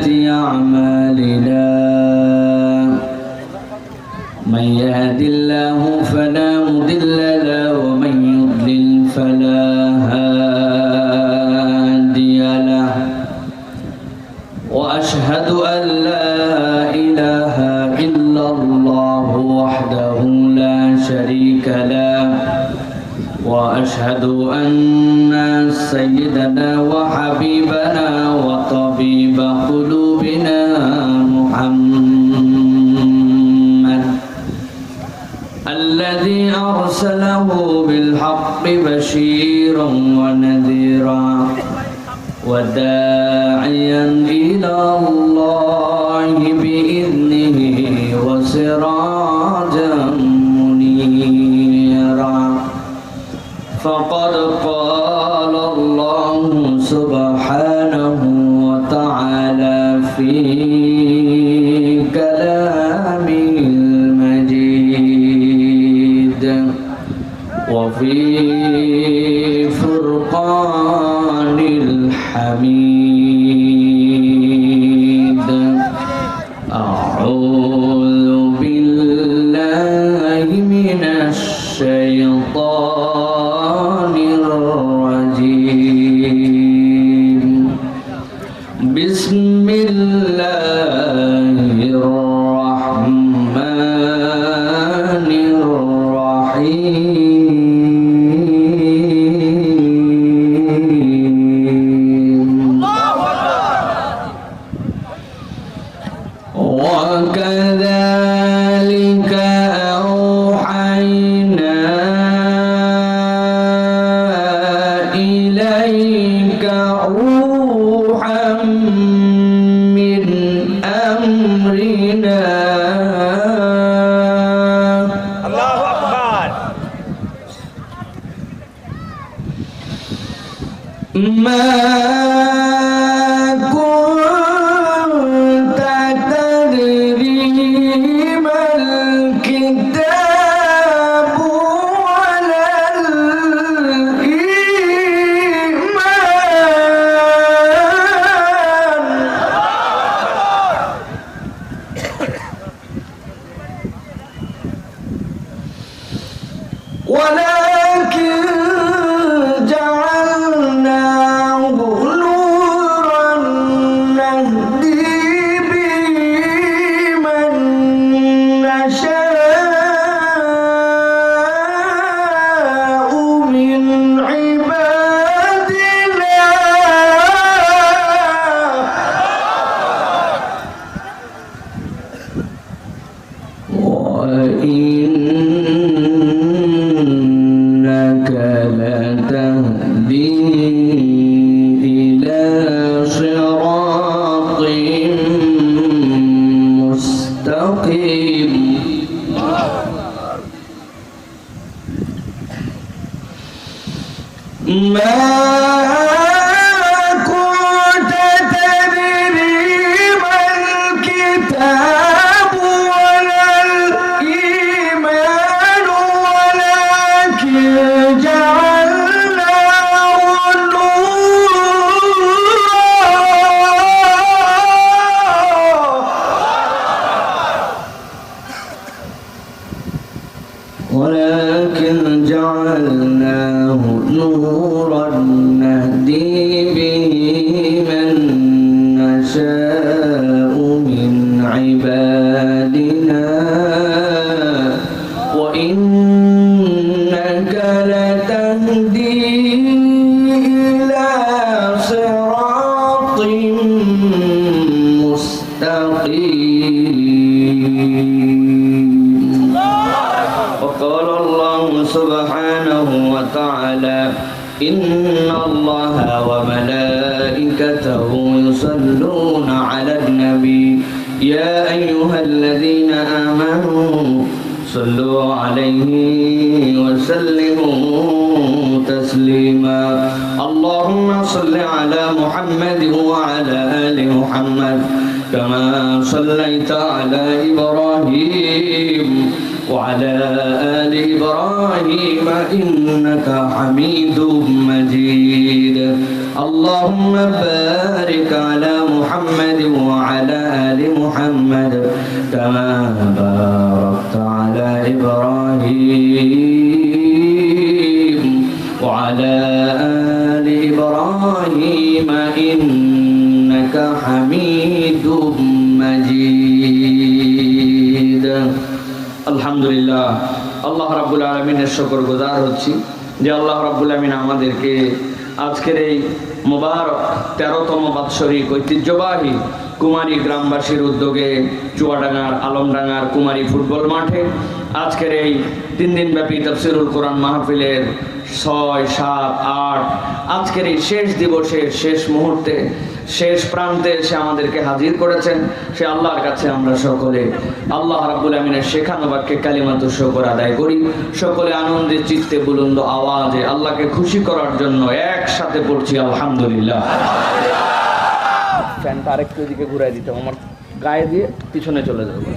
سيئات أعمالنا من يهد الله فلا مضل له ومن يضلل فلا هادي له وأشهد أن لا إله إلا الله وحده لا شريك له وأشهد أن سيدنا وحبيبنا وطبيب قلوبنا محمد الذي أرسله بالحق بشيرا ونذيرا وداعيا إلى الله بإذنه وسراجا منيرا فقد قال الله سبحانه وتعالى في كلامه المجيد وفي فرقان الحميد أعوذ بالله من الشيطان الرجيم بسم الله الرحمن الرحيم وكذلك أوحينا إليك روحا من أمرنا الله أكبر ما كنت تدري ما الكتاب ولا الإيمان ولكن جعلناه نورا نهدي به من نشاء من عبادنا وإنك لتهدي إلى صراط مستقيم ما كنت تدري ما الكتاب ولا الإيمان ولكن جعلناه نورا نهدي به من نشاء من عبادنا وإنك لتهدي إلى صراط مستقيم وقال الله سبحانه وتعالى إن الله وملائكته يصلون على النبي يا أيها الذين آمنوا صلوا عليه وسلموا تسليما اللهم صل على محمد وعلى آل محمد كما صليت على إبراهيم وعلى آل إبراهيم إنك حميد مجيد اللهم بارك على محمد وعلى كما باركت على إبراهيم وعلى آل إبراهيم إنك حميد مجيد আলহামদুলিল্লাহ আল্লাহ রাব্বুল আলামিনের শুকরগুজার হচ্ছি যে আল্লাহ রাব্বুল আলামিন আমাদেরকে আজকের এই মুবারক 13তম বাৎসরিক ঐতিহ্যবাহী কুমারী গ্রামবাসীর উদ্যোগে চুয়াডাঙ্গার আলমডাঙ্গার কুমারী ফুটবল মাঠে আজকের এই 3 দিনব্যাপী তাফসীরুল কোরআন মাহফিলের 6, 7, 8 আজকের এই শেষ দিবসের শেষ মুহূর্তে শেষ প্রান্তে এসে আমাদেরকে হাজির করেছেন সে আল্লাহর কাছে আমরা সকলে আল্লাহ রাব্বুল আমিনের শেখানো বাক্যে কালিমাতু শুকর আদায় করি। সকলে আনন্দে চিত্তে বুলন্দ আওয়াজে আল্লাহকে খুশি করার জন্য একসাথে পড়ছি আলহামদুলিল্লাহ। ফ্যানটা আরেকটু দিকে ঘুরাই দিতে আমার গায়ে দিয়ে পিছনে চলে যাবে।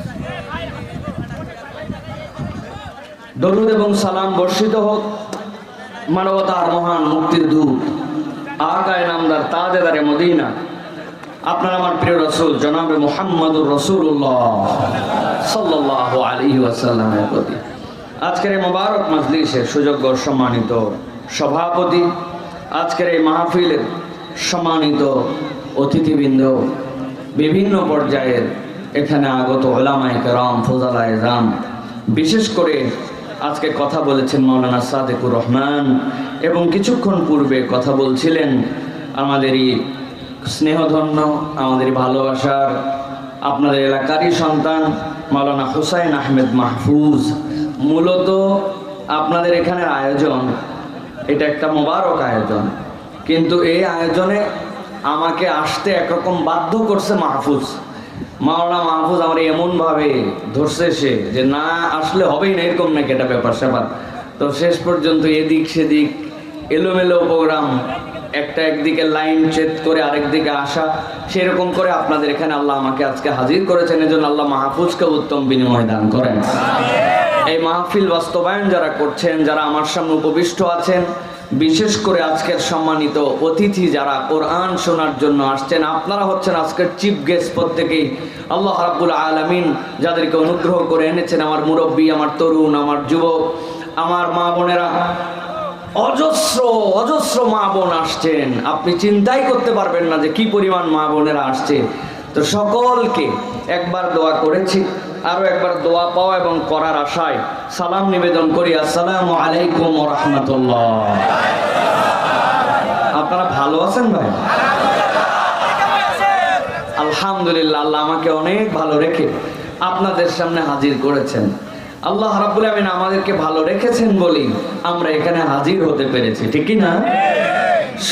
দরুদ এবং সালাম বর্ষিত হোক মানবতার মহান মুক্তির দূত আকায়ে নামদার তাজেদারে মদিনা আপনার আমার প্রিয় রাসূল জনাবে মুহাম্মদুর রাসূলুল্লাহ সাল্লাল্লাহু আলাইহি ওয়াসাল্লামের প্রতি। আজকের এই মোবারক মাজলিসের সুযোগ্য সম্মানিত সভাপতি, আজকের এই মাহফিলের সম্মানিত অতিথিবৃন্দ, বিভিন্ন পর্যায়ের এখানে আগত উলামায়ে কেরাম, ফুজালায়ে জাম, বিশেষ করে আজকে কথা বলেছেন মাওলানা সাদেকুর রহমান এবং কিছুক্ষণ পূর্বে কথা বলছিলেন আমাদেরই স্নেহধন্য, আমাদের ভালোবাসার, আপনাদের এলাকারই সন্তান মাওলানা হুসাইন আহমেদ মাহফুজ। মূলত আপনাদের এখানের আয়োজন এটা একটা মোবারক আয়োজন, কিন্তু এই আয়োজনে আমাকে আসতে একরকম বাধ্য করছে মাহফুজ। মাওলানা মাহফুজ আমার এমনভাবে ধরছে সে যে না আসলে হবেই না, এরকম নাকি একটা ব্যাপার স্যাপার। তো শেষ পর্যন্ত এদিক সেদিক এলোমেলো প্রোগ্রাম, একদিকে লাইন চেক করে আরেক দিকে আসা, সেরকম করে আপনাদের এখানে আল্লাহ আমাকে আজকে হাজির করেছেন। এজন্য আল্লাহ মাহফুজকে উত্তম বিনিময় দান করেন। এই মাহফিল বাস্তবায়ন যারা করছেন, যারা আমার সামনে উপবিষ্ট আছেন, বিশেষ করে আজকের সম্মানিত অতিথি যারা কোরআন শোনার জন্য আসছেন, আপনারা হচ্ছেন আজকের চিফ গেস্ট প্রত্যেকেই। আল্লাহ রাব্বুল আলামিন যাদেরকে অনুগ্রহ করে এনেছেন, আমার মুরব্বী, আমার তরুণ, আমার যুবক, আমার মা বোনেরা, অজস্র অজস্র মা বোন আসছেন। আপনি চিন্তাই করতে পারবেন না যে কি পরিমাণ মা বোনেরা আসছে। তো সকলকে একবার দোয়া করেছি, আরো একবার দোয়া পাওয়া এবং করার আশায় সালাম নিবেদন করি। আসসালামু আলাইকুম ওয়া রাহমাতুল্লাহ। আপনারা ভালো আছেন ভাই? আলহামদুলিল্লাহ, আল্লাহ আমাকে অনেক ভালো রেখে আপনাদের সামনে হাজির করেছেন। আল্লাহ রাব্বুল আমিন আমাদেরকে ভালো রেখেছেন বলেই আমরা এখানে হাজির হতে পেরেছি, ঠিক কি না?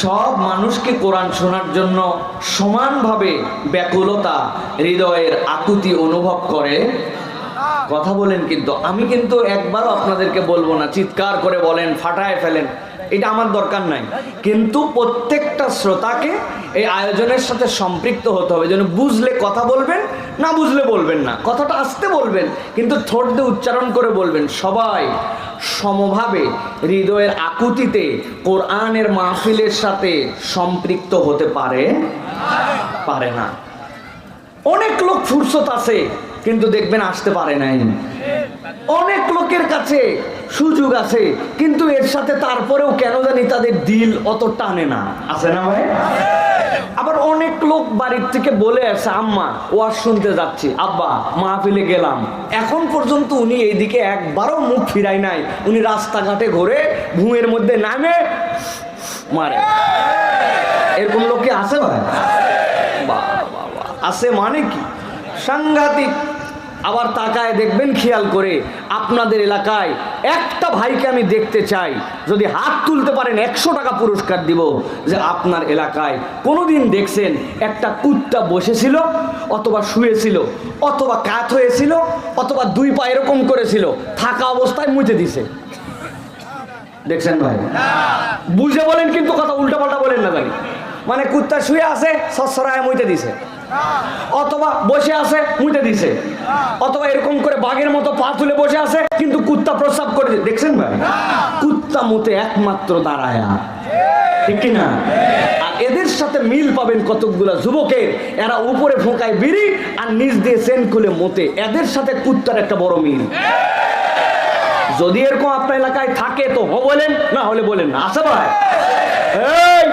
সব মানুষকে কোরআন শোনার জন্য সমানভাবে ব্যাকুলতা, হৃদয়ের আকুতি অনুভব করে। কথা বলেন, কিন্তু আমি কিন্তু একবারও আপনাদেরকে বলবো না চিৎকার করে বলেন, ফাটায় ফেলেন, এটা আমার দরকার নাই। কিন্তু প্রত্যেকটা শ্রোতাকে এই আয়োজনের সাথে সম্পৃক্ত হতে হবে, যেন বুঝলে কথা বলবেন, না বুঝলে বলবেন না, কথাটা আস্তে বলবেন কিন্তু ঠোঁট দিয়ে উচ্চারণ করে বলবেন। সবাই সমভাবে হৃদয়ের আকুতিতে কোরআনের মাহফিলের সাথে সম্পৃক্ত হতে পারে না। অনেক লোক ফুরসত আছে কিন্তু দেখবেন আসতে পারে নাই। অনেক লোকের কাছে সুযোগ আছে কিন্তু এর সাথে তারপরেও কেন জানি তাদের দিল অত টানে না, আছে না ভাই? আবার অনেক লোক বাড়ির থেকে বলে আসে, আম্মা ওয়াজ শুনতে যাচ্ছি, আব্বা মাহফিলে গেলাম, এখন পর্যন্ত উনি এইদিকে একবারও মুখ ফিরায় নাই। উনি রাস্তাঘাটে ঘুরে ঘুমের মধ্যে নামে মারে। এরকম লোক কি আছে ভাই? আছে মানে কি? সাংঘাতিক। আবার তাকায় দেখবেন খেয়াল করে, আপনাদের এলাকায় একটা ভাইকে আমি দেখতে চাই, যদি হাত তুলতে পারেন 100 টাকা পুরস্কার দিব। যে আপনার এলাকায় কোনোদিন দেখছেন একটা কুত্তা বসেছিল, অথবা শুয়েছিল, অথবা কাত হয়েছিল, অথবা 2 পা এরকম করেছিল, থাকা অবস্থায় মুছে দিছে? দেখছেন ভাই? বুঝে বলেন কিন্তু কথা উল্টা পাল্টা বলেন না জানি। মানে কুত্তা শুয়ে আছে, সসরায় মুইতে দিছে, অথবা বসে আছে মুইতে দিছে, অথবা এরকম করে বাঘের মতো পা তুলে বসে আছে কিন্তু কুত্তা প্রস্রাব করে। দেখছেন ভাই? কুত্তা মুতে একমাত্র দাঁড়ায়া। ঠিক কিনা? আর এদের সাথে মিল পাবেন কতকগুলা যুবকের, এরা উপরে ফোঁকায় বিড়ি আর নিচ দিয়ে সেন খুলে মতে, এদের সাথে কুত্তার একটা বড় মিল। যদি এরকম আপনার এলাকায় থাকে তো বলেন, না হলে বলেন না। আচ্ছা ভাই, এই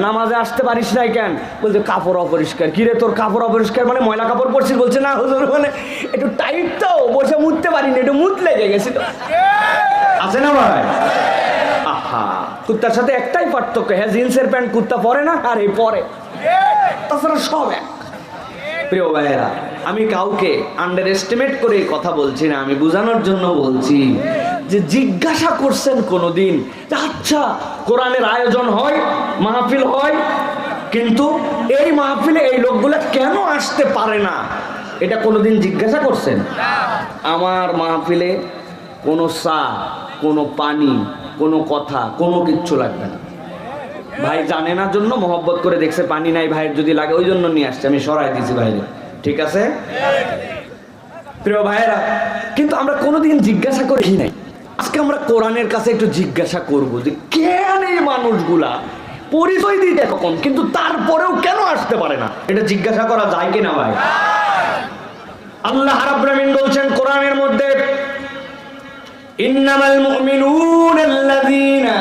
নামাজে আসতে পারিস নাই কেন? বলছে কাপড় অপরিষ্কার। কিরে তোর কাপড় অপরিষ্কার মানে ময়লা কাপড় পরছিস? বলছে না হুজুর, মানে একটু টাইট তো, বসে মুততে পারিনি, একটু মুত লেগে গেছিল। আছে না ভাই? আহা, কুত্তার সাথে একটাই পার্থক্য, হ্যাঁ জিন্সের প্যান্ট কুত্তা পরে না, আর এই পরে, তাছাড়া সব এক। প্রিয় ভাইয়েরা, আমি কাউকে আন্ডার এস্টিমেট করে কথা বলছি না, আমি বোঝানোর জন্য বলছি যে জিজ্ঞাসা করছেন কোনোদিন যে আচ্ছা কোরআনের আয়োজন হয়, মাহফিল হয়, কিন্তু এই মাহফিলে এই লোকগুলা কেন আসতে পারে না, এটা কোনোদিন জিজ্ঞাসা করছেন? আমার মাহফিলে কোনো চা, কোনো পানি, কোনো কথা, কোনো কিচ্ছু লাগবে না। ভাই জানে না জন্য মহব্বত করে দেখছে পানি নাই, ভাইয়ের যদি লাগে ওই জন্য নিয়ে আসছে, আমি সরাই দিয়েছি বাইরে, ঠিক আছে? প্রিয় ভাইয়েরা, কিন্তু আমরা কোনোদিন জিজ্ঞাসা করি নাই। আজকে আমরা কোরআনের কাছে একটু জিজ্ঞাসা করব যে কেন এই মানুষগুলা পরিচয় দিতে কখন, কিন্তু তারপরেও কেন আসতে পারে না, এটা জিজ্ঞাসা করা যায় কিনা ভাই? আল্লাহ রাব্বুল আলামিন বলছেন কোরআনের মধ্যে, ইন্নামাল মুমিনুনা আল্লাযীনা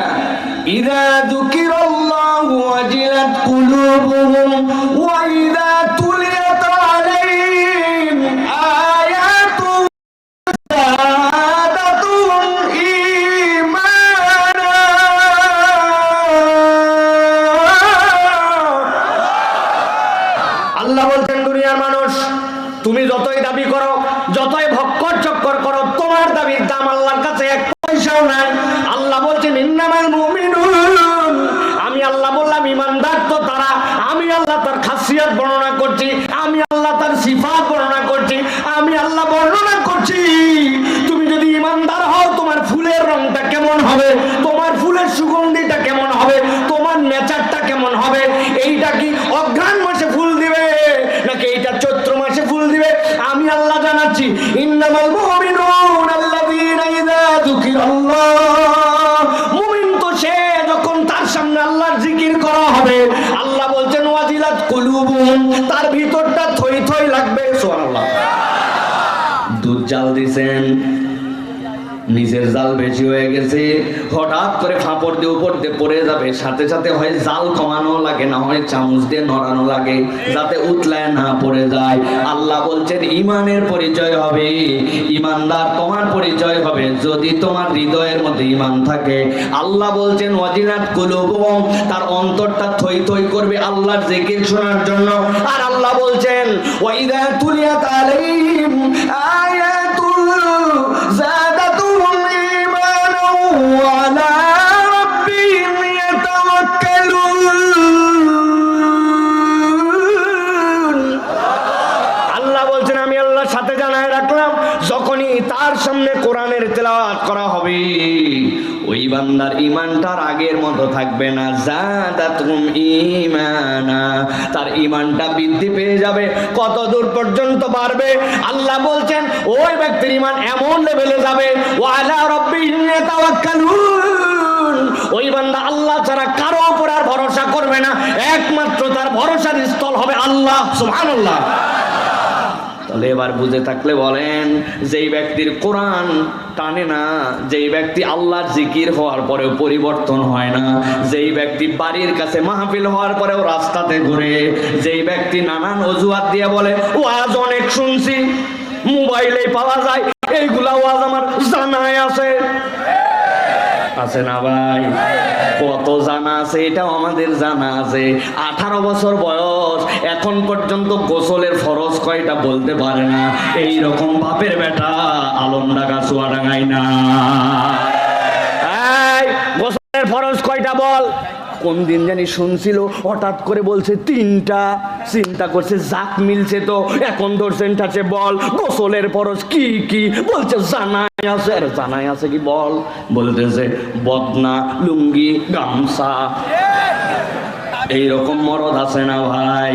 ইযা যুকিরাল্লাহু ওয়াজিলাত কুলুবুহুম ওয়া ইযা তুলিয়াত আলাইহিম আয়াতুহু যাদাতুহুম ঈমানা। আল্লাহ বলছেন দুনিয়ার মানুষ, তুমি যতই দাবি করো, যতই ভক্কর চক্কর করো, তোমার দাবির দাম আল্লাহর কাছে এক পয়সাও নাই। আল্লাহ বলছেন ইন্নামাল মুমিনুন, আমি আল্লাহ বললাম ইমানদার তো তারা, আমি আল্লাহ তার খাসিয়াত বর্ণনা করছি, আমি আল্লাহ তার সিফাত বর্ণনা করছি, আমি আল্লাহ বর্ণনা করছি। তুমি যদি ইমানদার হও, তোমার ফুলের রংটা কেমন হবে, তোমার ফুলের সুগন্ধিটা কেমন হবে, তোমার নেচারটা কেমন হবে, এইটা কি অঘ্রাণ মাসে ফুল দিবে নাকি এইটা চৈত্র মাসে ফুল দিবে, আমি আল্লাহ জানাচ্ছি। ইন্নামাল মুমিনুন আল্লাযীনা ইযা যুকিরাল্লাহ, মুমিন তো সে যখন তার সামনে আল্লাহর জিকির করা হবে, আল্লাহ বলছেন ওয়াজিলাত কুলুবুহুম, তার ভিতরটা থই থই লাগবে। সুবহানাল্লাহ। দুধ জাল দিছেন, নিচের জাল বেশি হয়ে গেছে, হঠাৎ করে ফাঁপড় দিয়ে উপর দিয়ে পড়ে যাবে, সাথে সাথে হয় জাল কমানো লাগে, না হয় চামচ দিয়ে নড়ানো লাগে যাতে উতলায় না পড়ে যায়। আল্লাহ বলছেন ইমানের পরিচয় হবে, ইমানদার তোমার পরিচয় হবে যদি তোমার হৃদয়ের মধ্যে ইমান থাকে। আল্লাহ বলছেন ওয়াজিলাত কুলুবুহুম, তার অন্তরটা থই থই করবে আল্লাহর জিকির শোনার জন্য। আর আল্লাহ বলছেন ওয়া ইযা তুলিয়াত আলাইহিম আয়াতুহু যাদাতুহুম ঈমানা ওয়া আলা রাব্বিহিম ইয়াতাওয়াক্কালুন। আল্লাহ বলছেন আমি আল্লাহর সাথে জানায় রাখলাম, যখনই তার সামনে কোরআনের তেলাওয়াত করা হবে, ওই বান্দার ইমানটার আগের মতো থাকবে না, যাদাতুহুম ঈমানা, তার ইমানটা বৃদ্ধি পেয়ে যাবে। কত দূর পর্যন্ত বাড়বে? আল্লাহ বলছেন ওই ব্যক্তির ইমান এমন লেভেলে যাবে, ওয়া আলা রাব্বিহিম ইয়াতাওয়াক্কালুন, ওই বান্দা আল্লাহ ছাড়া কারো উপর আর ভরসা করবে না, একমাত্র তার ভরসার স্থল হবে আল্লাহ। সুবহানাল্লাহ। তাহলে এবার বুঝে থাকলে বলেন, যেই ব্যক্তির কোরআন টানে না, যেই ব্যক্তি আল্লাহর জিকির হওয়ার পরেও পরিবর্তন হয় না, যেই ব্যক্তি বাড়ির কাছে মাহফিল হওয়ার পরেও রাস্তাতে ঘুরে, যেই ব্যক্তি নানান অজুহাত দিয়ে বলে ওয়াজ অনেক শুনছি, মোবাইলে পাওয়া যায়, এইগুলা ওয়াজ আমার জানাই আছে, আছে না ভাই? কত জানা আছে, এটাও আমাদের জানা আছে। 18 বছর বয়স, এখন পর্যন্ত গোসলের ফরজ কয়টা বলতে পারে না। এই রকম বাপের বেটা আলমডাঙ্গা চুয়াডাঙ্গায় না। এই গোসলের ফরজ কয়টা বল? কোন দিন জানি শুনছিল, হঠাৎ করে বলছে 3টা, চিন্তা করছে জাক মিলছে তো, এখন ধরছেন ঠাছে বল গোসলের ফরজ কি কি, বলছে জানাই আছে। আর জানাই আছে কি বল? বলতেছে বদনা, লুঙ্গি, গামছা। এইরকম মরদ আছে না ভাই?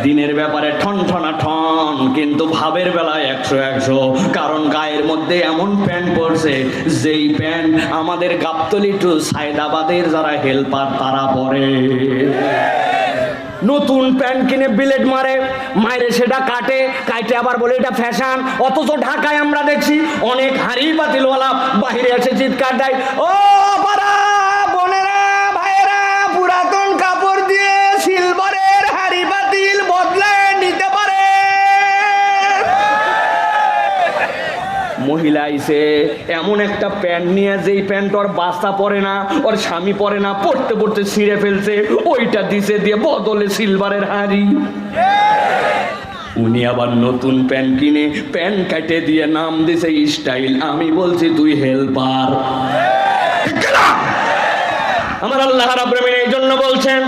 দিনের ব্যাপারে ঠন ঠনা ঠন, কিন্তু ভাবের বেলায় 100-100। কারণ গায়ের মধ্যে এমন প্যান্ট পরছে যেই প্যান্ট আমাদের গাবতলী টু সায়দাবাদের যারা হেল্পার তারা পরে। নতুন প্যান্ট কিনে বিলেট মারে, মায়েরে সেটা কাটে আবার বলে এটা ফ্যাশন। অথচ ঢাকায় আমরা দেখছি অনেক হাড়ি পাতিলওয়ালা বাহিরে এসে চিৎকার দেয়, ও পাড়া বোনেরা ভাইয়েরা, পুরাতন কাপড় দিয়ে সিলভারের হাড়ি পাতিল বদলে নিতে পারে। মহিলা আইসে এমন একটা প্যান্ট নিয়ে, যেই প্যান্ট ওর বাচ্চা পরে না, ওর স্বামী পরে না, পড়তে পড়তে ছিঁড়ে ফেলছে, ওইটা দিছে দিয়ে বদলে সিলভারের হাড়ি। উনি আবার নতুন প্যান্ট কিনে প্যান্ট কাটে দিয়ে নাম দিছে স্টাইল। আমি বলছি তুই হেল্পার। আমার আল্লাহ রাব্বুল আলামিন এই জন্য বলছেন,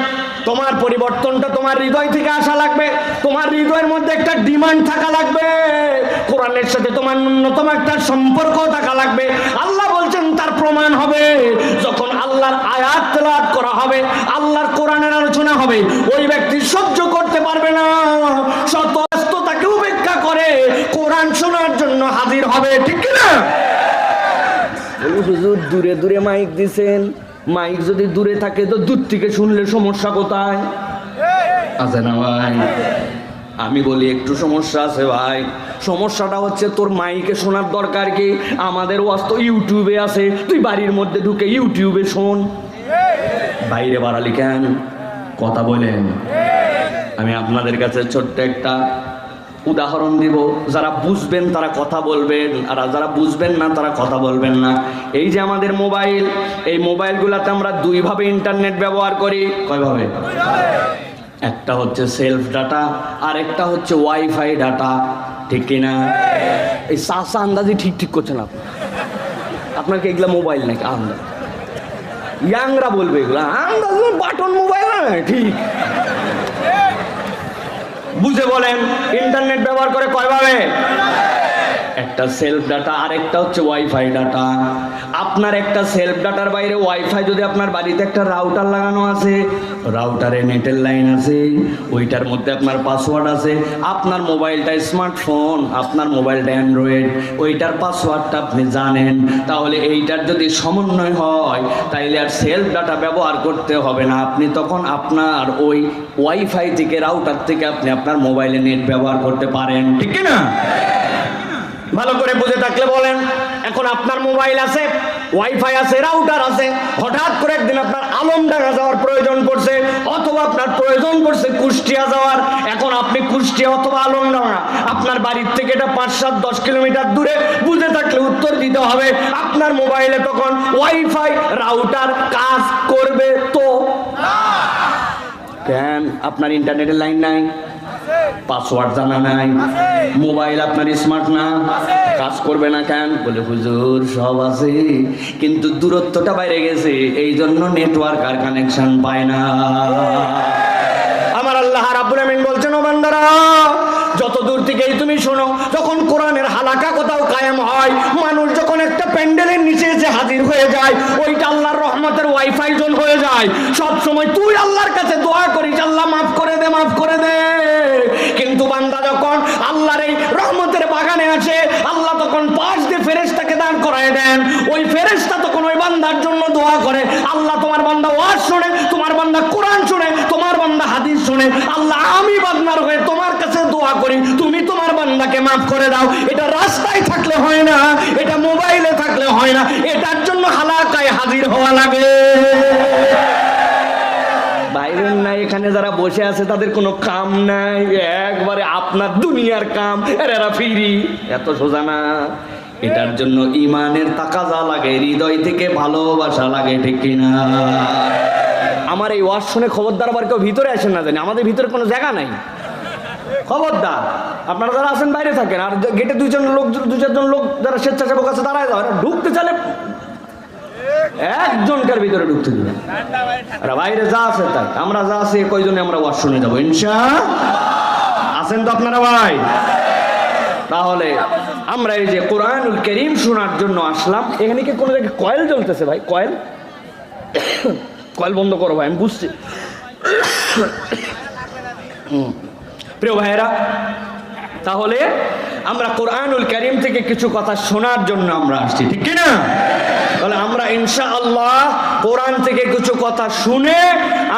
তোমার পরিবর্তনটা তোমার হৃদয় থেকে আসা লাগবে। তোমার হৃদয়ের মধ্যে একটা ডিমান্ড থাকা লাগবে, কোরআনের সাথে তোমার ন্যূনতম একটা সম্পর্ক থাকা লাগবে। আল্লাহ বলছেন তার প্রমাণ হবে যখন আল্লাহর আয়াত তেলাওয়াত করা হবে, আল্লাহর কোরআনের আলোচনা হবে, ওই ব্যক্তি সহ্য করতে পারবে না, শত ব্যস্ততাকে উপেক্ষা করে কোরআন শোনার জন্য হাজির হবে। ঠিক কি না? হুজুর দূরে দূরে মাইক দিছেন, মাইক যদি দূরে থাকে তো দূর থেকে শুনলে সমস্যা কোথায় আছে না ভাই? আমি বলি একটু সমস্যা আছে ভাই। সমস্যাটা হচ্ছে তোর মাইকে শোনার দরকার কি? আমাদের ওয়াজ তো ইউটিউবে আছে, তুই বাড়ির মধ্যে ঢুকে ইউটিউবে শোন। বাইরে বাড়ালি কেন? কথা বলেন। আমি আপনাদের কাছে ছোট্ট একটা উদাহরণ দিব, যারা বুঝবেন তারা কথা বলবেন, আর যারা বুঝবেন না তারা কথা বলবেন না। এই যে আমাদের মোবাইল, এই মোবাইলগুলোতে আমরা দুইভাবে ইন্টারনেট ব্যবহার করি। কয়ভাবে? একটা হচ্ছে সেলফ ডাটা, আর একটা হচ্ছে ওয়াইফাই ডাটা। ঠিক কিনা? এই চাষা আন্দাজি ঠিক করছেন আপনি? আপনার কি এগুলা মোবাইল নাকি? আন্দাজ ইয়াংরা বলবে এগুলা আন্দাজ বাটন মোবাইল না। ঠিক বুঝে বলেন, ইন্টারনেট ব্যবহার করে কয়ভাবে? একটা সেলফ ডাটা, আর একটা হচ্ছে ওয়াইফাই ডাটা। আপনার একটা সেলফ ডাটার বাইরে ওয়াইফাই, যদি আপনার বাড়িতে একটা রাউটার লাগানো আছে, রাউটারে নেটের লাইন আছে, ওইটার মধ্যে আপনার পাসওয়ার্ড আছে, আপনার মোবাইলটা স্মার্টফোন, আপনার মোবাইলটা অ্যান্ড্রয়েড, ওইটার পাসওয়ার্ডটা আপনি জানেন, তাহলে এইটার যদি সমন্বয় হয় তাইলে আর সেলফ ডাটা ব্যবহার করতে হবে না। আপনি তখন আপনার ওই ওয়াইফাই থেকে, রাউটার থেকে আপনি আপনার মোবাইলে নেট ব্যবহার করতে পারেন। ঠিক না? ভালো করে বুঝে থাকলে বলেন। এখন আপনার মোবাইল আছে, ওয়াইফাই আছে, রাউটার আছে, হঠাৎ করে একদিন আপনার আলমডাঙ্গা যাওয়ার প্রয়োজন পড়ছে, অথবা আপনার প্রয়োজন পড়ছে কুষ্টিয়া যাওয়ার। এখন আপনি কুষ্টিয়া অথবা আলমডাঙ্গা, আপনার বাড়ির থেকে এটা 5-7-10 কিলোমিটার দূরে। বুঝে থাকলে উত্তর দিতে হবে, আপনার মোবাইলে তখন ওয়াইফাই রাউটার কাজ করবে তো? কেন? আপনার ইন্টারনেটের লাইন নাই, পাসওয়ার্ড জানা নাই, মোবাইল আপনার স্মার্ট না, কাজ করবে না কেন? বলে হুজুর সব আছে কিন্তু দূরত্বটা বাইরে গেছে, এই জন্য নেটওয়ার্ক আর কানেকশন পায় না। আমার আল্লাহ রাব্বুল আমিন বলছেন, ও বান্দারা যত দূর থেকেই তুমি শোনো, যখন কোরআনের হালাকা কোথাও কায়েম হয়, মানুষ যখন একটা প্যান্ডেলের নিচে এসে হাজির হয়ে যায়, ওইটা আল্লাহর রহমতের ওয়াইফাই জোন হয়ে যায়। সব সময় তুই আল্লাহর কাছে দোয়া করিস, আল্লাহ মাফ করে দে, মাফ করে দে। কিন্তু বান্দা যখন আল্লাহর এই রহমতের বাগানে আসে, আল্লাহ তখন পাশ দিয়ে ফেরেশতাকে দান করায় দেন। ওই ফেরেশতা তখন ওই বান্দার জন্য দোয়া করে, আল্লাহ তোমার বান্দা ওয়াজ শুনে, তোমার বান্দা কোরআন শুনে, তোমার বান্দা হাদিস শুনে, আল্লাহ আমি বান্দার হয়ে তোমার কাছে দোয়া করি, তুমি তোমার বান্দাকে মাফ করে দাও। এটা রাস্তায় থাকলে হয় না, এটা মোবাইলে থাকলে হয় না, এটার জন্য হালাকায় হাজির হওয়া লাগে। বাইরের নাই, এখানে যারা বসে আছে তাদের কোনো কাম নাই, একবারে আপনার দুনিয়ার কাম, এরা ফিরি। এত সোজা না। এটার জন্য ইমানের তাকাজা লাগে, হৃদয় থেকে ভালোবাসা লাগে। ঠিক কিনা? আমার এই ওয়াজ শুনে খবরদার আবার কেউ ভিতরে আসেন না, জানি আমাদের ভিতরে কোনো জায়গা নাই। খবরদার, আপনারা যারা আছেন বাইরে থাকেন, আর গেটে দু চারজন লোক যারা স্বেচ্ছাসেবক আছে তারাই যাও, ঢুকতে চাইলে একজনকার ভিতরে ঢুকতে দিবেন, আর বাইরে যা আছে তাই। আমরা যা আছি কয়জনে আমরা ওয়াজ শুনে যাবো ইনশাআল্লাহ। আছেন তো আপনারা ভাই? তাহলে আমরা এই যে কোরআনুল কারীম শোনার জন্য আসলাম। এখানে কি কোনো জায়গায় কয়েল জ্বলতেছে ভাই? কয়েল কয়েল বন্ধ করো ভাই, আমি বুঝছি। প্রিয় ভাইয়েরা, তাহলে আমরা কোরআনুল কারীম থেকে কিছু কথা শোনার জন্য আমরা আসছি, ঠিক কি না? তাহলে আমরা ইনশাআল্লাহ কোরআন থেকে কিছু কথা শুনে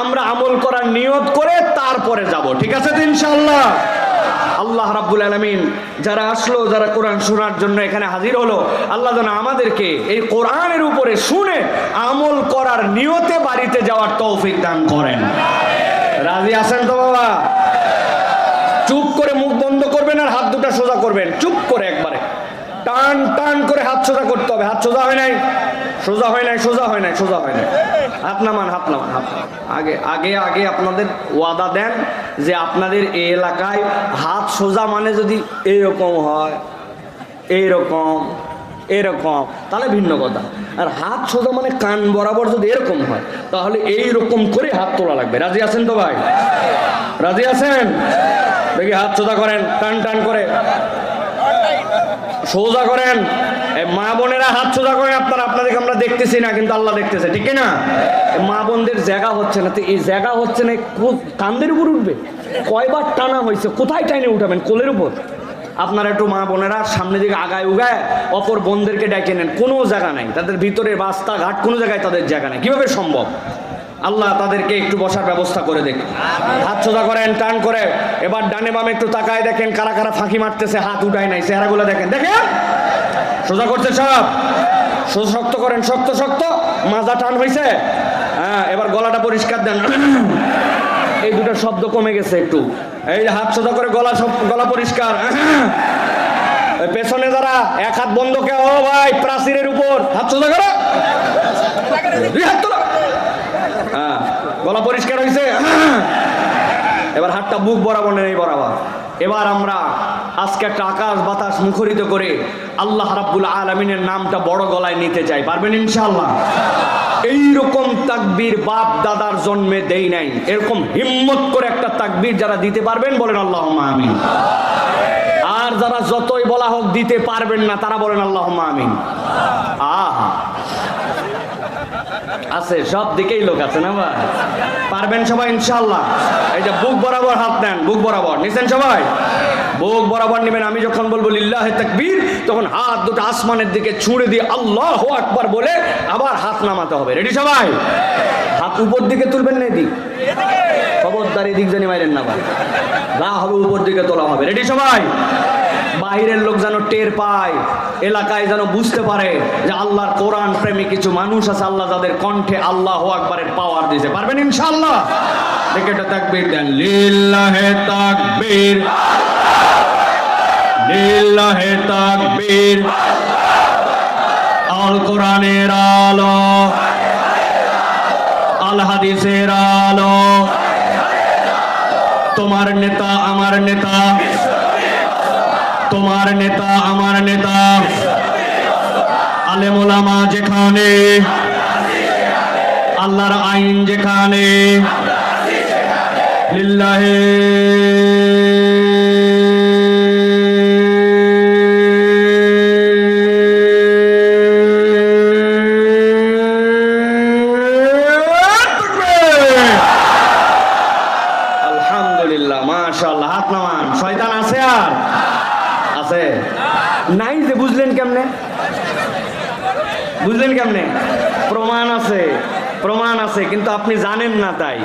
আমরা আমল করার নিয়ত করে তারপরে যাব, ঠিক আছে তো ইনশাআল্লাহ? আল্লাহ রাব্বুল আলামিন যারা আসলো, যারা কোরআন শোনার জন্য এখানে হাজির হলো, আল্লাহ যেন আমাদেরকে এই কোরআনের উপরে শুনে আমল করার নিয়তে বাড়িতে যাওয়ার তৌফিক দান করেন। রাজি আছেন তো বাবা? চুপ করে মুখ বন্ধ করবেন আর হাত দুটো সোজা করবেন, চুপ করে একবারে টান টান করে হাত সোজা করতে হবে। হাত সোজা হয় নাই, সোজা হয় নাই, সোজা হয় নাই, সোজা হয় নাই। হাত নামান, হাত নামান, হাত আগে আগে আগে আপনাদের ওয়াদা দেন যে আপনাদের এই এলাকায় হাত সোজা মানে যদি এইরকম হয়, এইরকম এরকম, তাহলে ভিন্ন কথা। আর হাত সোজা মানে কান বরাবর যদি এরকম হয়, তাহলে এইরকম করে হাত তোলা লাগবে। রাজি আছেন তো ভাই? রাজি আছেন? দেখি হাত সোজা করেন, টান টান করে সোজা করেন। মা বোনেরা হাত সোজা করেন। আপনাদেরকে আমরা দেখতেছি না, কিন্তু আল্লাহ দেখতেছে, ঠিক না? মা বোনদের জায়গা হচ্ছে না, তো এই জায়গা হচ্ছে না, কান্দের উপর উঠবে। কয়বার টানা হয়েছে, কোথায় টাইনে উঠাবেন? কোলের উপর। আপনারা একটু মা বোনেরা সামনে দিকে আগায় উগায় অপর বোনদেরকে ডেকে নেন, কোনো জায়গা নাই তাদের ভিতরে, রাস্তাঘাট কোনো জায়গায় তাদের জায়গা নেই। কিভাবে সম্ভব? আল্লাহ তাদেরকে একটু বসার ব্যবস্থা করে দেখ। হাত সোজা করেন, টান করে। এবার ডানে বামে একটু তাকায় দেখেন কারা কারা ফাঁকি মারতেছে, হাত উঠায় নাই, চেহারাগুলো দেখেন, দেখেন সোজা করছে সব। শক্ত করেন, শক্ত শক্ত, মাজা টান হয়েছে। হ্যাঁ, এবার গলাটা পরিষ্কার দেন। এই দুটো শব্দ কমে গেছে একটু। এই হাত সোজা করে গলা পরিষ্কার। পেছনে যারা এক হাত বন্ধ কে, ও ভাই প্রাচীরের উপর হাত সোজা করো, দুই হাত তোলো। হ্যাঁ, গলা পরিষ্কার হয়েছে। এবার হাতটা বুক বরাবর নেই, বরাবর। এবার আমরা আজকে একটা আকাশ বাতাস মুখরিত করে আল্লাহ রাব্বুল আলামিনের নামটা বড় গলায় নিতে চাই। পারবেন ইনশাআল্লাহ? এইরকম তাকবীর বাপ দাদার জন্মে দেই নাই। এরকম হিম্মত করে একটা তাকবীর যারা দিতে পারবেন বলেন আল্লাহুম্মা আমিন। আর যারা যতই বলা হোক দিতে পারবেন না, তারা বলেন আল্লাহুম্মা আমিন। আহা, আছে সব দিকেই লোক আছে না ভাই? পারবেন সবাই ইনশাআল্লাহ? এই যে বুক বরাবর হাত দেন, বুক বরাবর নিছেন সবাই? বুক বরাবর নেবেন। আমি যখন বলবো লিল্লাহে তাকবীর, তখন হাত দুটো আসমানের দিকে ছুঁড়ে দিয়ে আল্লাহু আকবার বলে আবার হাত নামাতে হবে। রেডি সবাই? হাত উপর দিকে তুলবেন না, এদিক খবরদার, এদিক জানি মাইরেন না ভাই, যা হবে উপর দিকে তোলা হবে। রেডি সবাই? বাহিরের লোক যেন টের পায়, এলাকায় যেন বুঝতে পারে যে আল্লাহর কোরআন প্রেমী কিছু মানুষ আছে, আল্লাহ যাদের কণ্ঠে আল্লাহু আকবারের পাওয়ার দিয়েছে। পারবেন ইনশাআল্লাহ? দেখে একটা তাকবীর দেন, লিল্লাহে তাকবীর, লিল্লাহে তাকবীর। আল কোরআনের আলো, আল হাদিসের আলো, তোমার নেতা আমার নেতা, তোমার নেতা আমার নেতা, আলেম ওলামা যেখানে, আল্লাহর আইন যেখানে, লিল্লাহে আলহামদুলিল্লাহ, মাশাআল্লাহ। হাত নামান। শয়তান আছে? আর আছে নাই যে? বুঝলেন কেমনে? বুঝলেন কেমনে? প্রমাণ আছে, প্রমাণ আছে, কিন্তু আপনি জানেন না। তাই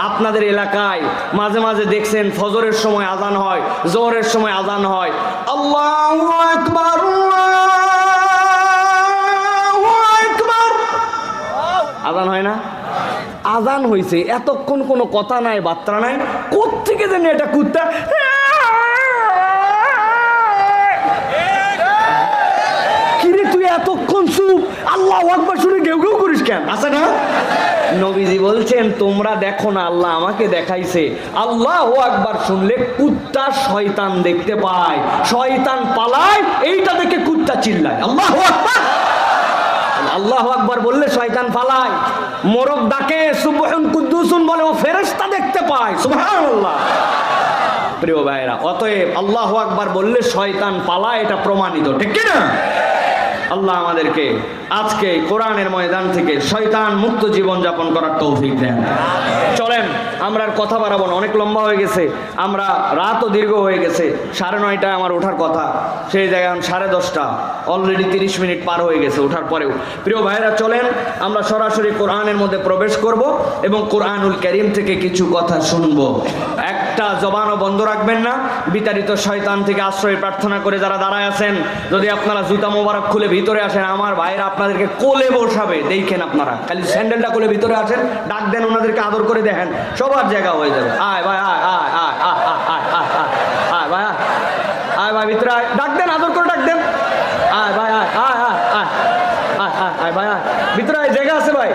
আপনাদের এলাকায় মাঝে মাঝে দেখছেন ফজরের সময় আজান হয়, জোহরের সময় আজান হয়, আল্লাহু আকবার, আল্লাহু আকবার, আজান হয় না? আজান হইছে, এতক্ষণ কোনো কথা নাই, বার্তা নাই, কোত্থেকে জানি এটা কুত্তা, কিরে তুই এতক্ষণ চুপ, আল্লাহু আকবার শুনে গেউ গেউ করিস কেন? আছে না? নবীজি বলছেন তোমরা দেখো না, আল্লাহ আমাকে দেখাইছে, আল্লাহু আকবার শুনলে কুত্তা শয়তান দেখতে পায়, শয়তান পালায়, এইটা দেখে কুত্তা চিল্লায়। আল্লাহু আকবার, আল্লাহু আকবার বললে শয়তান পালায়। মোরগ ডাকে সুবহান কুদ্দুসুন বলে, ও ফেরেশতা দেখতে পায়। সুবহানাল্লাহ। প্রিয় ভাইরা, অতএব আল্লাহু আকবার বললে শয়তান পালায়, এটা প্রমাণিত, ঠিক কি না? আল্লাহ আমাদেরকে আজকে কোরআনের ময়দান থেকে শয়তান মুক্ত জীবন যাপন করার তৌফিক দেন। চলেন আমরা আর কথা বাড়াবো না, অনেক লম্বা হয়ে গেছে, আমরা রাতও দীর্ঘ হয়ে গেছে। 9:30 আমার ওঠার কথা, সেই জায়গায় 10:30, অলরেডি 30 মিনিট পার হয়ে গেছে ওঠার পরেও। প্রিয় ভাইরা, চলেন আমরা সরাসরি কোরআনের মধ্যে প্রবেশ করব এবং কোরআনুল কারীম থেকে কিছু কথা শুনবো। একটা জবানও বন্ধ রাখবেন না। বিতাড়িত শয়তান থেকে আশ্রয় প্রার্থনা করে যারা দাঁড়ায় আছেন, যদি আপনারা জুতা মোবারক খুলে ভিতরে আসেন, আমার ভাইরা আপনাদেরকে কোলে বসাবে, দেখেন আপনারা খালি স্যান্ডেলটা খুলে ভিতরে আসেন, ডাক দেন ওনাদেরকে, আদর করে দেখেন, সবার জায়গা হয়ে যাবে। আয় ভাই, আয় আয় আয় আয় আয় আয় আয় ভাই, আয় ভাই ভিতরে আয়, ডাক দেন, আদর করে ডাক দেন, আয় ভাই, আয় আয় আয় আয় আয় আয় আয় ভাই, আয় ভিতরে আয়, জায়গা আছে ভাই,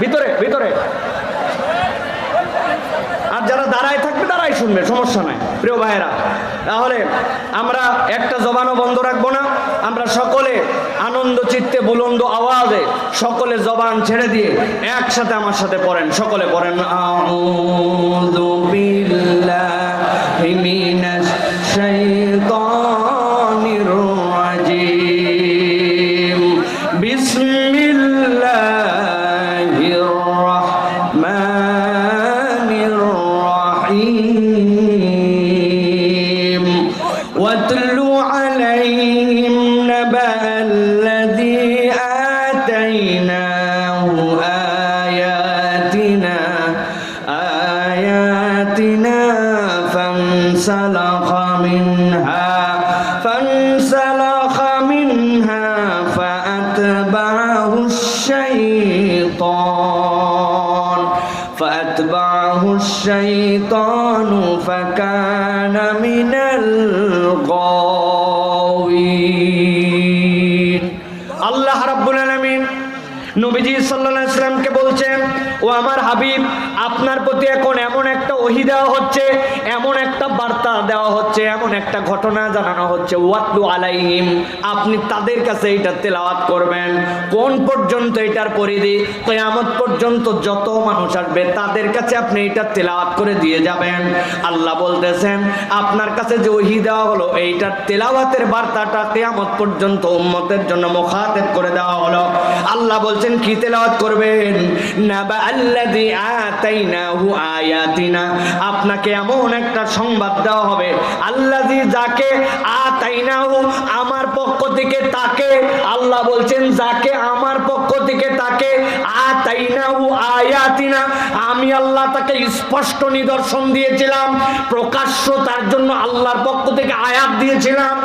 ভিতরে ভিতরে। আর যারা দাঁড়ায় থাকবে দাঁড়াই শুনবে, সমস্যা নাই। প্রিয় ভাইয়েরা, তাহলে আমরা একটা জবানও বন্ধ রাখবো না। আমরা সকলে আনন্দ চিত্তে বুলন্দ আওয়াজে সকলে জবান ছেড়ে দিয়ে একসাথে আমার সাথে পড়েন, সকলে পড়েন, আউযু বিল্লাহি মিনাশ শাইতানির রাজীম, বিসমিল্লাহির রাহমানির রাহিম, ওয়াতলু আলাইহিম নাবা আল্লাযী আতাইনাহু আয়াতিনা ফানসালাখা মিনহা فأتبعه الشيطان فكان من الغاوين। আল্লাহ রাব্বুল আলামিন নবীজি সাল্লাল্লাহু আলাইহি ওয়াসাল্লামকে বলছেন, ও আমার হাবিব, আপনার প্রতি এখন এমন একটা ওহী দেওয়া হচ্ছে, এমন একটা বার্তা দেওয়া হচ্ছে, এমন একটা ঘটনা জানানো হচ্ছে, ওয়াতলু আলাইহিম, আপনি তাদের কাছে এটা তেলাওয়াত করবেন। কোন পর্যন্ত এটার পরিধি? কিয়ামত পর্যন্ত যত মানুষ আসবে তাদের কাছে আপনি এটা তেলাওয়াত করে দিয়ে যাবেন। আল্লাহ বলতেছেন, আপনার কাছে যে ওহী দেওয়া হলো, এইটার তেলাওয়াতের বার্তাটা কিয়ামত পর্যন্ত উম্মতের জন্য মুখাতাব করে দেওয়া হলো। আল্লাহ বলছেন, কি তেলাওয়াত করবেন? নাবা আল্লাযী আতাইনাহু আয়াতিনা, আপনাকে এমন একটা সংবাদ দেওয়া হবে, আল্লাযী, যাকে, আতাইনাহু, আমার পক্ষ থেকে তাকে, আল্লাহ বলছেন যাকে আমার পক্ষ থেকে তাকে, আতাইনাহু আয়াতিনা, আমি আল্লাহ তাকে স্পষ্ট নিদর্শন দিয়েছিলাম, প্রকাশ্য তার জন্য আল্লাহর পক্ষ থেকে আয়াত দিয়েছিলাম।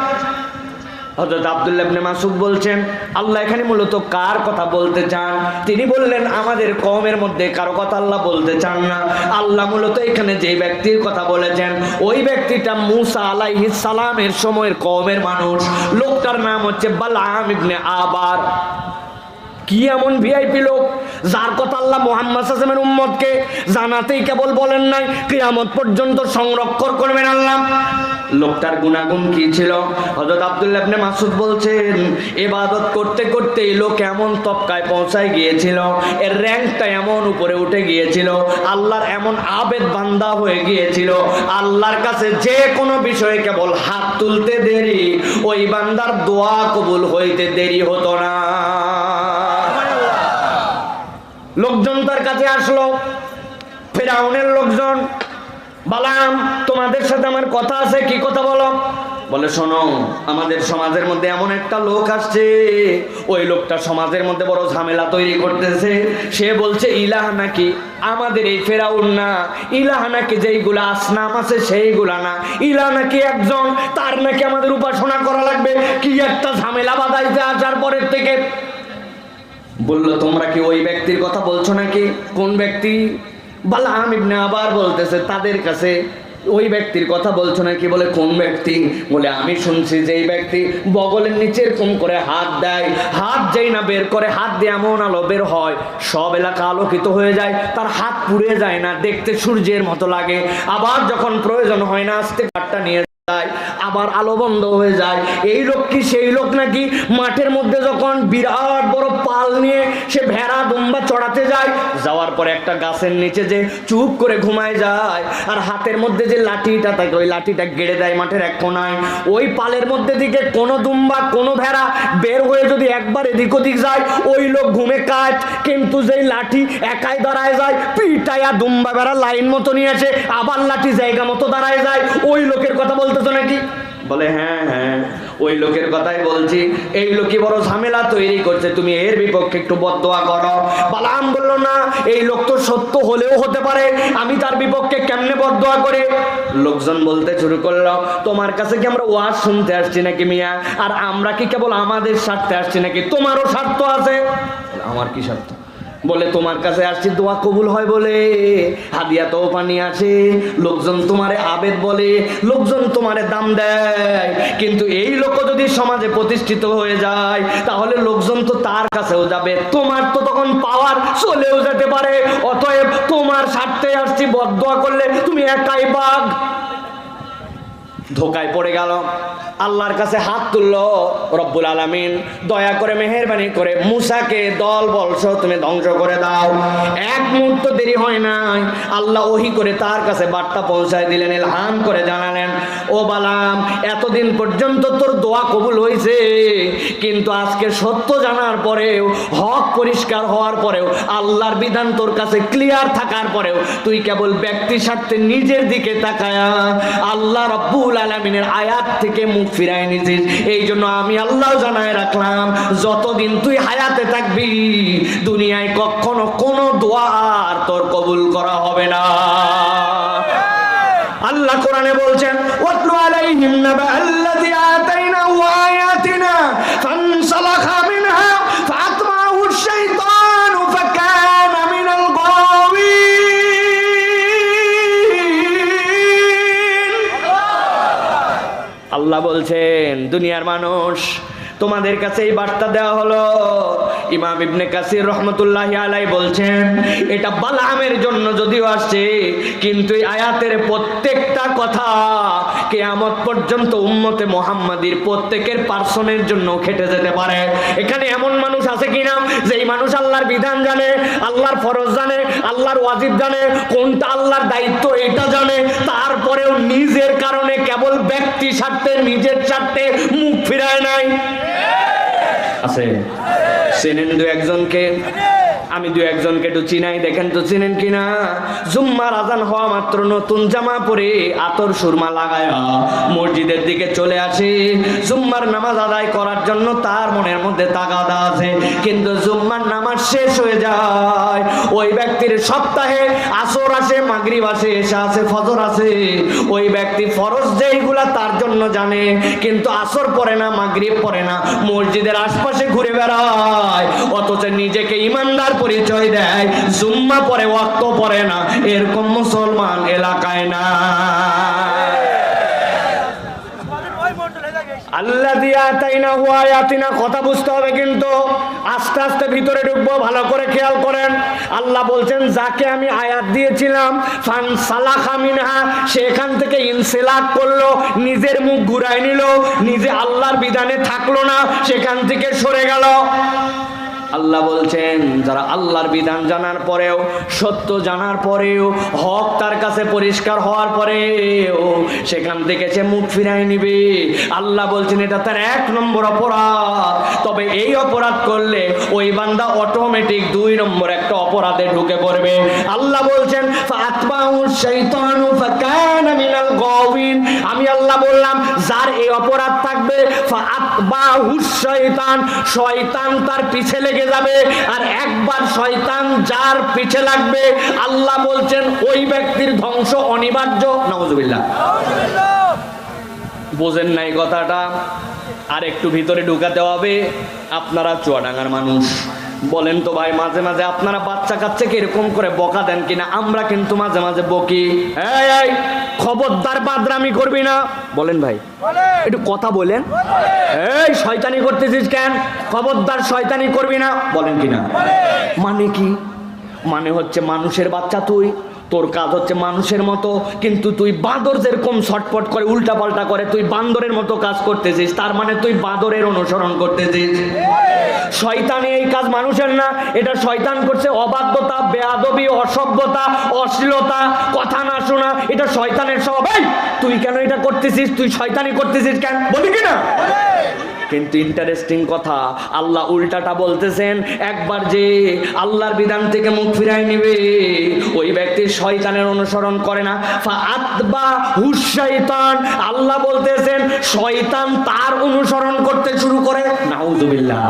হযরত আব্দুল্লাহ ইবনে মাসউদ বলছেন, আল্লাহ এখানে মূলত কার কথা বলতে চান? তিনি বললেন, আমাদের কওমের মধ্যে কারো কথা আল্লাহ বলতে চান না। আল্লাহ মূলত এখানে যে ব্যক্তির কথা বলেছেন, ওই ব্যক্তিটা মুসা আলাইহিস সালামের সময়ের কওমের মানুষ। লোকটার নাম হচ্ছে বালআম ইবনে আবার। কি এমন ভিআইপি লোক যার কথা আল্লাহ মুহাম্মদ সাল্লাল্লাহু আলাইহি ওয়াসাল্লামের উম্মতকে জানাতেই কেবল বলেন নাই, কিয়ামত পর্যন্ত সংরক্ষণ করবেন আল্লাহ। লোকটার গুনাগুণ কি ছিল? হযরত আব্দুল্লাহ ইবনে মাসউদ বলছেন, ইবাদত করতে করতে এই লোক এমন তবকায় পৌঁছায় গিয়েছিল, এর র‍্যাঙ্কটা এমন উপরে উঠে গিয়েছিল, আল্লাহর এমন আবেদ বান্দা হয়ে গিয়েছিল, আল্লাহর কাছে যে কোনো বিষয়ে কেবল হাত তুলতে দেরি, ওই বান্দার দোয়া কবুল হইতে দেরি হতো না। লোকজন তার কাছে আসলো, ফিরআউনের লোকজন, বালাম, তোমাদের সাথে আমার কথা আছে, কি কথা বলো? বলে, শোনো, আমাদের সমাজের মধ্যে এমন একটা লোক আসছে, ওই লোকটা সমাজের মধ্যে বড় ঝামেলা তৈরি করতেছে। সে বলছে ইলাহ নাকি আমাদের এই ফেরাউন না, ইলাহ নাকি যেইগুলা আসনাম আছে সেইগুলা না, ইলাহ নাকি একজন, তার নাকি আমাদের উপাসনা করা লাগবে। কি একটা ঝামেলা বাঁধাইতে আসার পরের থেকে। বললো, তোমরা কি ওই ব্যক্তির কথা বলছো নাকি? কোন ব্যক্তি? বালআম ইবনে আবার বলতেছে, তাদের কাছে ওই ব্যক্তির কথা বলছো নাকি? বলে, কোন ব্যক্তি? বলে, আমি শুনছি যে এই ব্যক্তি বগলের নিচে এরকম করে হাত দেয়, হাত যেই না বের করে, হাত দিয়ে এমন আলো বের হয়, সব এলাকা আলোকিত হয়ে যায়, তার হাত পুড়ে যায় না, দেখতে সূর্যের মতো লাগে। আবার যখন প্রয়োজন হয় না, আস্তে কাঠটা নিয়ে যায়, আবার আলো বন্ধ হয়ে যায়। এই লোক কি সেই লোক নাকি মাঠের মধ্যে যখন বিরাট বড় পাল নিয়ে সে ভেড়া দুম্বা চড়াতে যায়, যাওয়ার পরে একটা গাছের নিচে যে চুপ করে ঘুমায় যায়, আর হাতের মধ্যে যে লাঠিটা থাকে ওই লাঠিটা গেড়ে দেয় মাঠের এক কোনায়। ওই পালের মধ্যে দিকে কোনো দুম্বা কোনো ভেড়া বের হয়ে যদি একবার এদিক ওদিক যায়, ওই লোক ঘুমে কাজ, কিন্তু যেই লাঠি একাই দাঁড়ায় যায়, পিটাইয়া দুম্বা ভেড়া লাইন মতো নিয়ে আসে, আবার লাঠি জায়গা মতো দাঁড়ায় যায়। ওই লোকের কথা বলতেছো নাকি? বলে হ্যাঁ হ্যাঁ ওই লোকের কথাই বলছি। এই লোকই বড় ঝামেলা তৈরি করছে, তুমি এর বিপক্ষে একটু বদদোয়া করো। বালাম বলল না, এই লোক তো সত্য হলেও হতে পারে, আমি তার বিপক্ষে কেমনে বদদোয়া করে? লোকজন বলতে শুরু করলো, তোমার কাছে কি আমরা ওয়াজ শুনতে আসছি নাকি মিয়া? আর আমরা কি কেবল আমাদের স্বার্থে আসছি নাকি? তোমারও স্বার্থ আছে। আমার কি স্বার্থ? বলে তোমার কাছে আসছি দোয়া কবুল হয় বলে, হাদিয়া তো পানি আছে, লোকজন তোমারে আবেদ বলে, লোকজন তোমারে দাম দেয়। কিন্তু এই লোক যদি সমাজে প্রতিষ্ঠিত হয়ে যায় তাহলে লোকজন তো তার কাছেও যাবে, তোমার তো তখন পাওয়ার চলেও যেতে পারে। অতএব তোমার স্বার্থে আসছি, বদদোয়া করলে তুমি একাই বাঘ। ধোকায় পড়ে গেল, আল্লাহর কাছে হাত তুললো। রব্বুল আলামিন দয়া করে মেহেরবানি করে মুসাকে দল বলছো তুমি ধ্বংস করে দাও। এক মুহূর্ত দেরি হয় নাই, আল্লাহ ওহী করে তার কাছে বার্তা পৌঁছায় দিলেন, ইলহাম করে জানালেন, ও বালাম এতদিন পর্যন্ত তোর দোয়া কবুল হয়েছে, কিন্তু আজকে সত্য জানার পরেও, হক পরিষ্কার হওয়ার পরেও, আল্লাহর বিধান তোর কাছে ক্লিয়ার থাকার পরেও তুই কেবল ব্যক্তি স্বার্থে নিজের দিকে তাকায়া আল্লাহ রব্বুল আলামিনের আয়াত থেকে মুখ ফিরাই নিছিস। এই জন্য আমি আল্লাহ জানায় রাখলাম, যতদিন তুই হায়াতে থাকবি দুনিয়ায় কখনো কোনো দোয়া আর তোর কবুল করা হবে না। আল্লাহ কোরআনে বলছেন, ওয়াতলু আলাইহিম নাবা আল্লাযী আতাইনাহু আয়াতিনা ফানসালাখা মিনহা ফাআতবাহু আশ-শাইতানু ফাকানা মিনাল গাওয়িন। আল্লাহ বলছেন, দুনিয়ার মানুষ তোমাদের কাছে এই বার্তা দেওয়া হলো। ইমাম ইবনে কাসির রহমতুল্লাহি আলাইহি বলছেন, এটা বালামের জন্য যদিও আসছে, কিন্তু এই আয়াতের প্রত্যেকটা কথা কিয়ামত পর্যন্ত উম্মতে মুহাম্মাদির প্রত্যেকের পার্সনের জন্য খেটে যেতে পারে। এখানে এমন মানুষ আছে কিনা যেই মানুষ আল্লাহর বিধান জানে, আল্লাহর ফরজ জানে, আল্লাহর ওয়াজিব জানে, কোনটা আল্লাহর দায়িত্ব এটা জানে, তারপরেও নিজের কারণে কেবল ব্যক্তি স্বার্থে, নিজের স্বার্থে মুখ ফিরায় নাই? আছে। চেনেন দু একজনকে? আমি দু একজনকে একটু চিনাই, দেখেন তো চিনেন কিনা। জুম্মার আজান হওয়া মাত্র নতুন জামা পরে আতর সুরমা লাগায় মসজিদের দিকে চলে আসে জুম্মার নামাজ আদায় করার জন্য। তার মনের মধ্যে তাগাদা আছে, কিন্তু জুম্মার নামাজ শেষ হয়ে যায়। ওই ব্যক্তির সপ্তাহে আসর আসে, মাগরিব আসে, এশা আছে, ফজর আছে। ওই ব্যক্তি ফরজ যেইগুলা তার জন্য জানে, কিন্তু আসর পড়ে না, মাগরিব পড়ে না, মসজিদের আশপাশে ঘুরে বেড়ায়, অথচ নিজেকে ইমানদার পরিচয় দেয়, জুম্মা পরে ওয়াক্ত পড়ে না। এরকম মুসলমান এলাকায় না। আল্লাযী আতাইনাহু আয়াতিনা কথা বুঝতে হবে, কিন্তু আস্তে আস্তে ভিতরে ঢুকবো, ভালো করে খেয়াল করেন। আল্লাহ বলছেন, যাকে আমি আয়াত দিয়েছিলাম ফানসালাখা মিনহা, সেখান থেকে ইনসিলাক করলো, নিজের মুখ ঘুরাই নিল, নিজে আল্লাহর বিধানে থাকলো না, সেখান থেকে সরে গেল। আল্লাহ বলছেন, যারা আল্লাহর বিধান জানার পরেও, সত্য জানার পরেও, হক তার কাছে পরিষ্কার হওয়ার পরেও সেখান থেকে সে মুখ ফিরাই নিবে, আল্লাহ বলছেন এটা তার 1 নম্বর অপরাধ। তবে এই অপরাধ করলে ওই বান্দা অটোমেটিক 2 নম্বর একটা অপরাধে ঢুকে পড়বে। আল্লাহ বলছেন, ফাআতবাহু আশ-শাইতানু ফাকানা মিনাল গাওয়িন। আমি আল্লাহ বললাম, যার এই অপরাধ থাকবে, ফাআতবাহু আশ-শাইতান, শয়তান তার পিছে লেগে যাবে। আর একবার শয়তান যার পিছে লাগবে, আল্লাহ বলছেন ওই ব্যক্তির ধ্বংস অনিবার্য। নাউজুবিল্লাহ। বোঝেন নাই কথাটা? আর একটু ভিতরে ঢুকাতে হবে। আপনারা চুয়াডাঙ্গার মানুষ, বলেন তো ভাই, মাঝে মাঝে আপনারা বাচ্চা কাচ্চাকে এরকম করে বকা দেন কিনা? আমরা কিন্তু মাঝে মাঝে বকি। এই খবরদার বাদরামি করবি না, বলেন ভাই, একটু কথা বলেন। এই শয়তানি করতেছিস কেন? খবরদার শয়তানি করবি না, বলেন কিনা? মানে কি? মানে হচ্ছে মানুষের বাচ্চা তুই, তোর কাজ হচ্ছে মানুষের মতো, কিন্তু তুই বাঁদর যেরকম ছটপট করে উল্টা পাল্টা করে, তুই বান্দরের মতো কাজ করতেছিস, তার মানে তুই বাঁদরের অনুসরণ করতেছিস। শয়তানি এই কাজ মানুষের না, এটা শয়তান করছে। অবাধ্যতা, বেয়াদবি, অসভ্যতা, অশ্লীলতা, কথা না শোনা, এটা শয়তানের স্বভাব। এই তুই কেন এটা করতেছিস? তুই শয়তানি করতেছিস কেন? বলি কিনা? কিন্তু ইন্টারেস্টিং কথা, আল্লাহ উল্টাটা বলতেছেন, একবার যে আল্লাহর বিধান থেকে মুখ ফিরাই নিবে ওই ব্যক্তি শয়তানের অনুসরণ করে না। ফাআতবাহু শাইতান, আল্লাহ বলতেছেন শয়তান তার অনুসরণ করতে শুরু করে। নাউযুবিল্লাহ।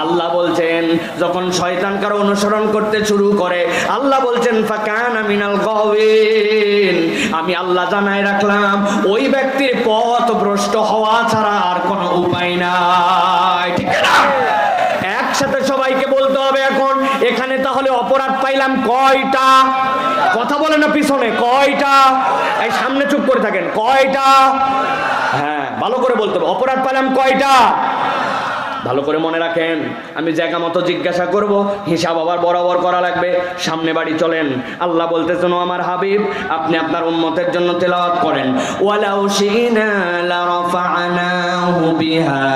আল্লাহ বলছেন যখন শয়তান কারো অনুসরণ করতে শুরু করে, আল্লাহ বলছেন ফাকানা মিনাল গাওয়িন, আমি আল্লাহ জানাই রাখলাম ওই ব্যক্তির পথ ভ্রষ্ট হওয়া ছাড়া আর কোনো উপায় নাই। ঠিক না? একসাথে সবাইকে বলতে হবে এখন। এখানে তাহলে অপরাধ পাইলাম কয়টা? কথা বলে না পিছনে, কয়টা? এই সামনে চুপ করে থাকেন, কয়টা? হ্যাঁ, ভালো করে বলতে হবে। অপরাধ পাইলাম কয়টা? ভালো করে মনে রাখেন। আমি জায়গা মতো জিজ্ঞাসা করব, হিসাব আবার বরাবর করা লাগবে। সামনে বাড়ি চলেন। আল্লাহ বলতেছেন ও আমার হাবিব, আপনি আপনার উম্মতের জন্য তেলাওয়াত করেন, ওয়ালাউ শিনা লারাফা'নাহু বিহা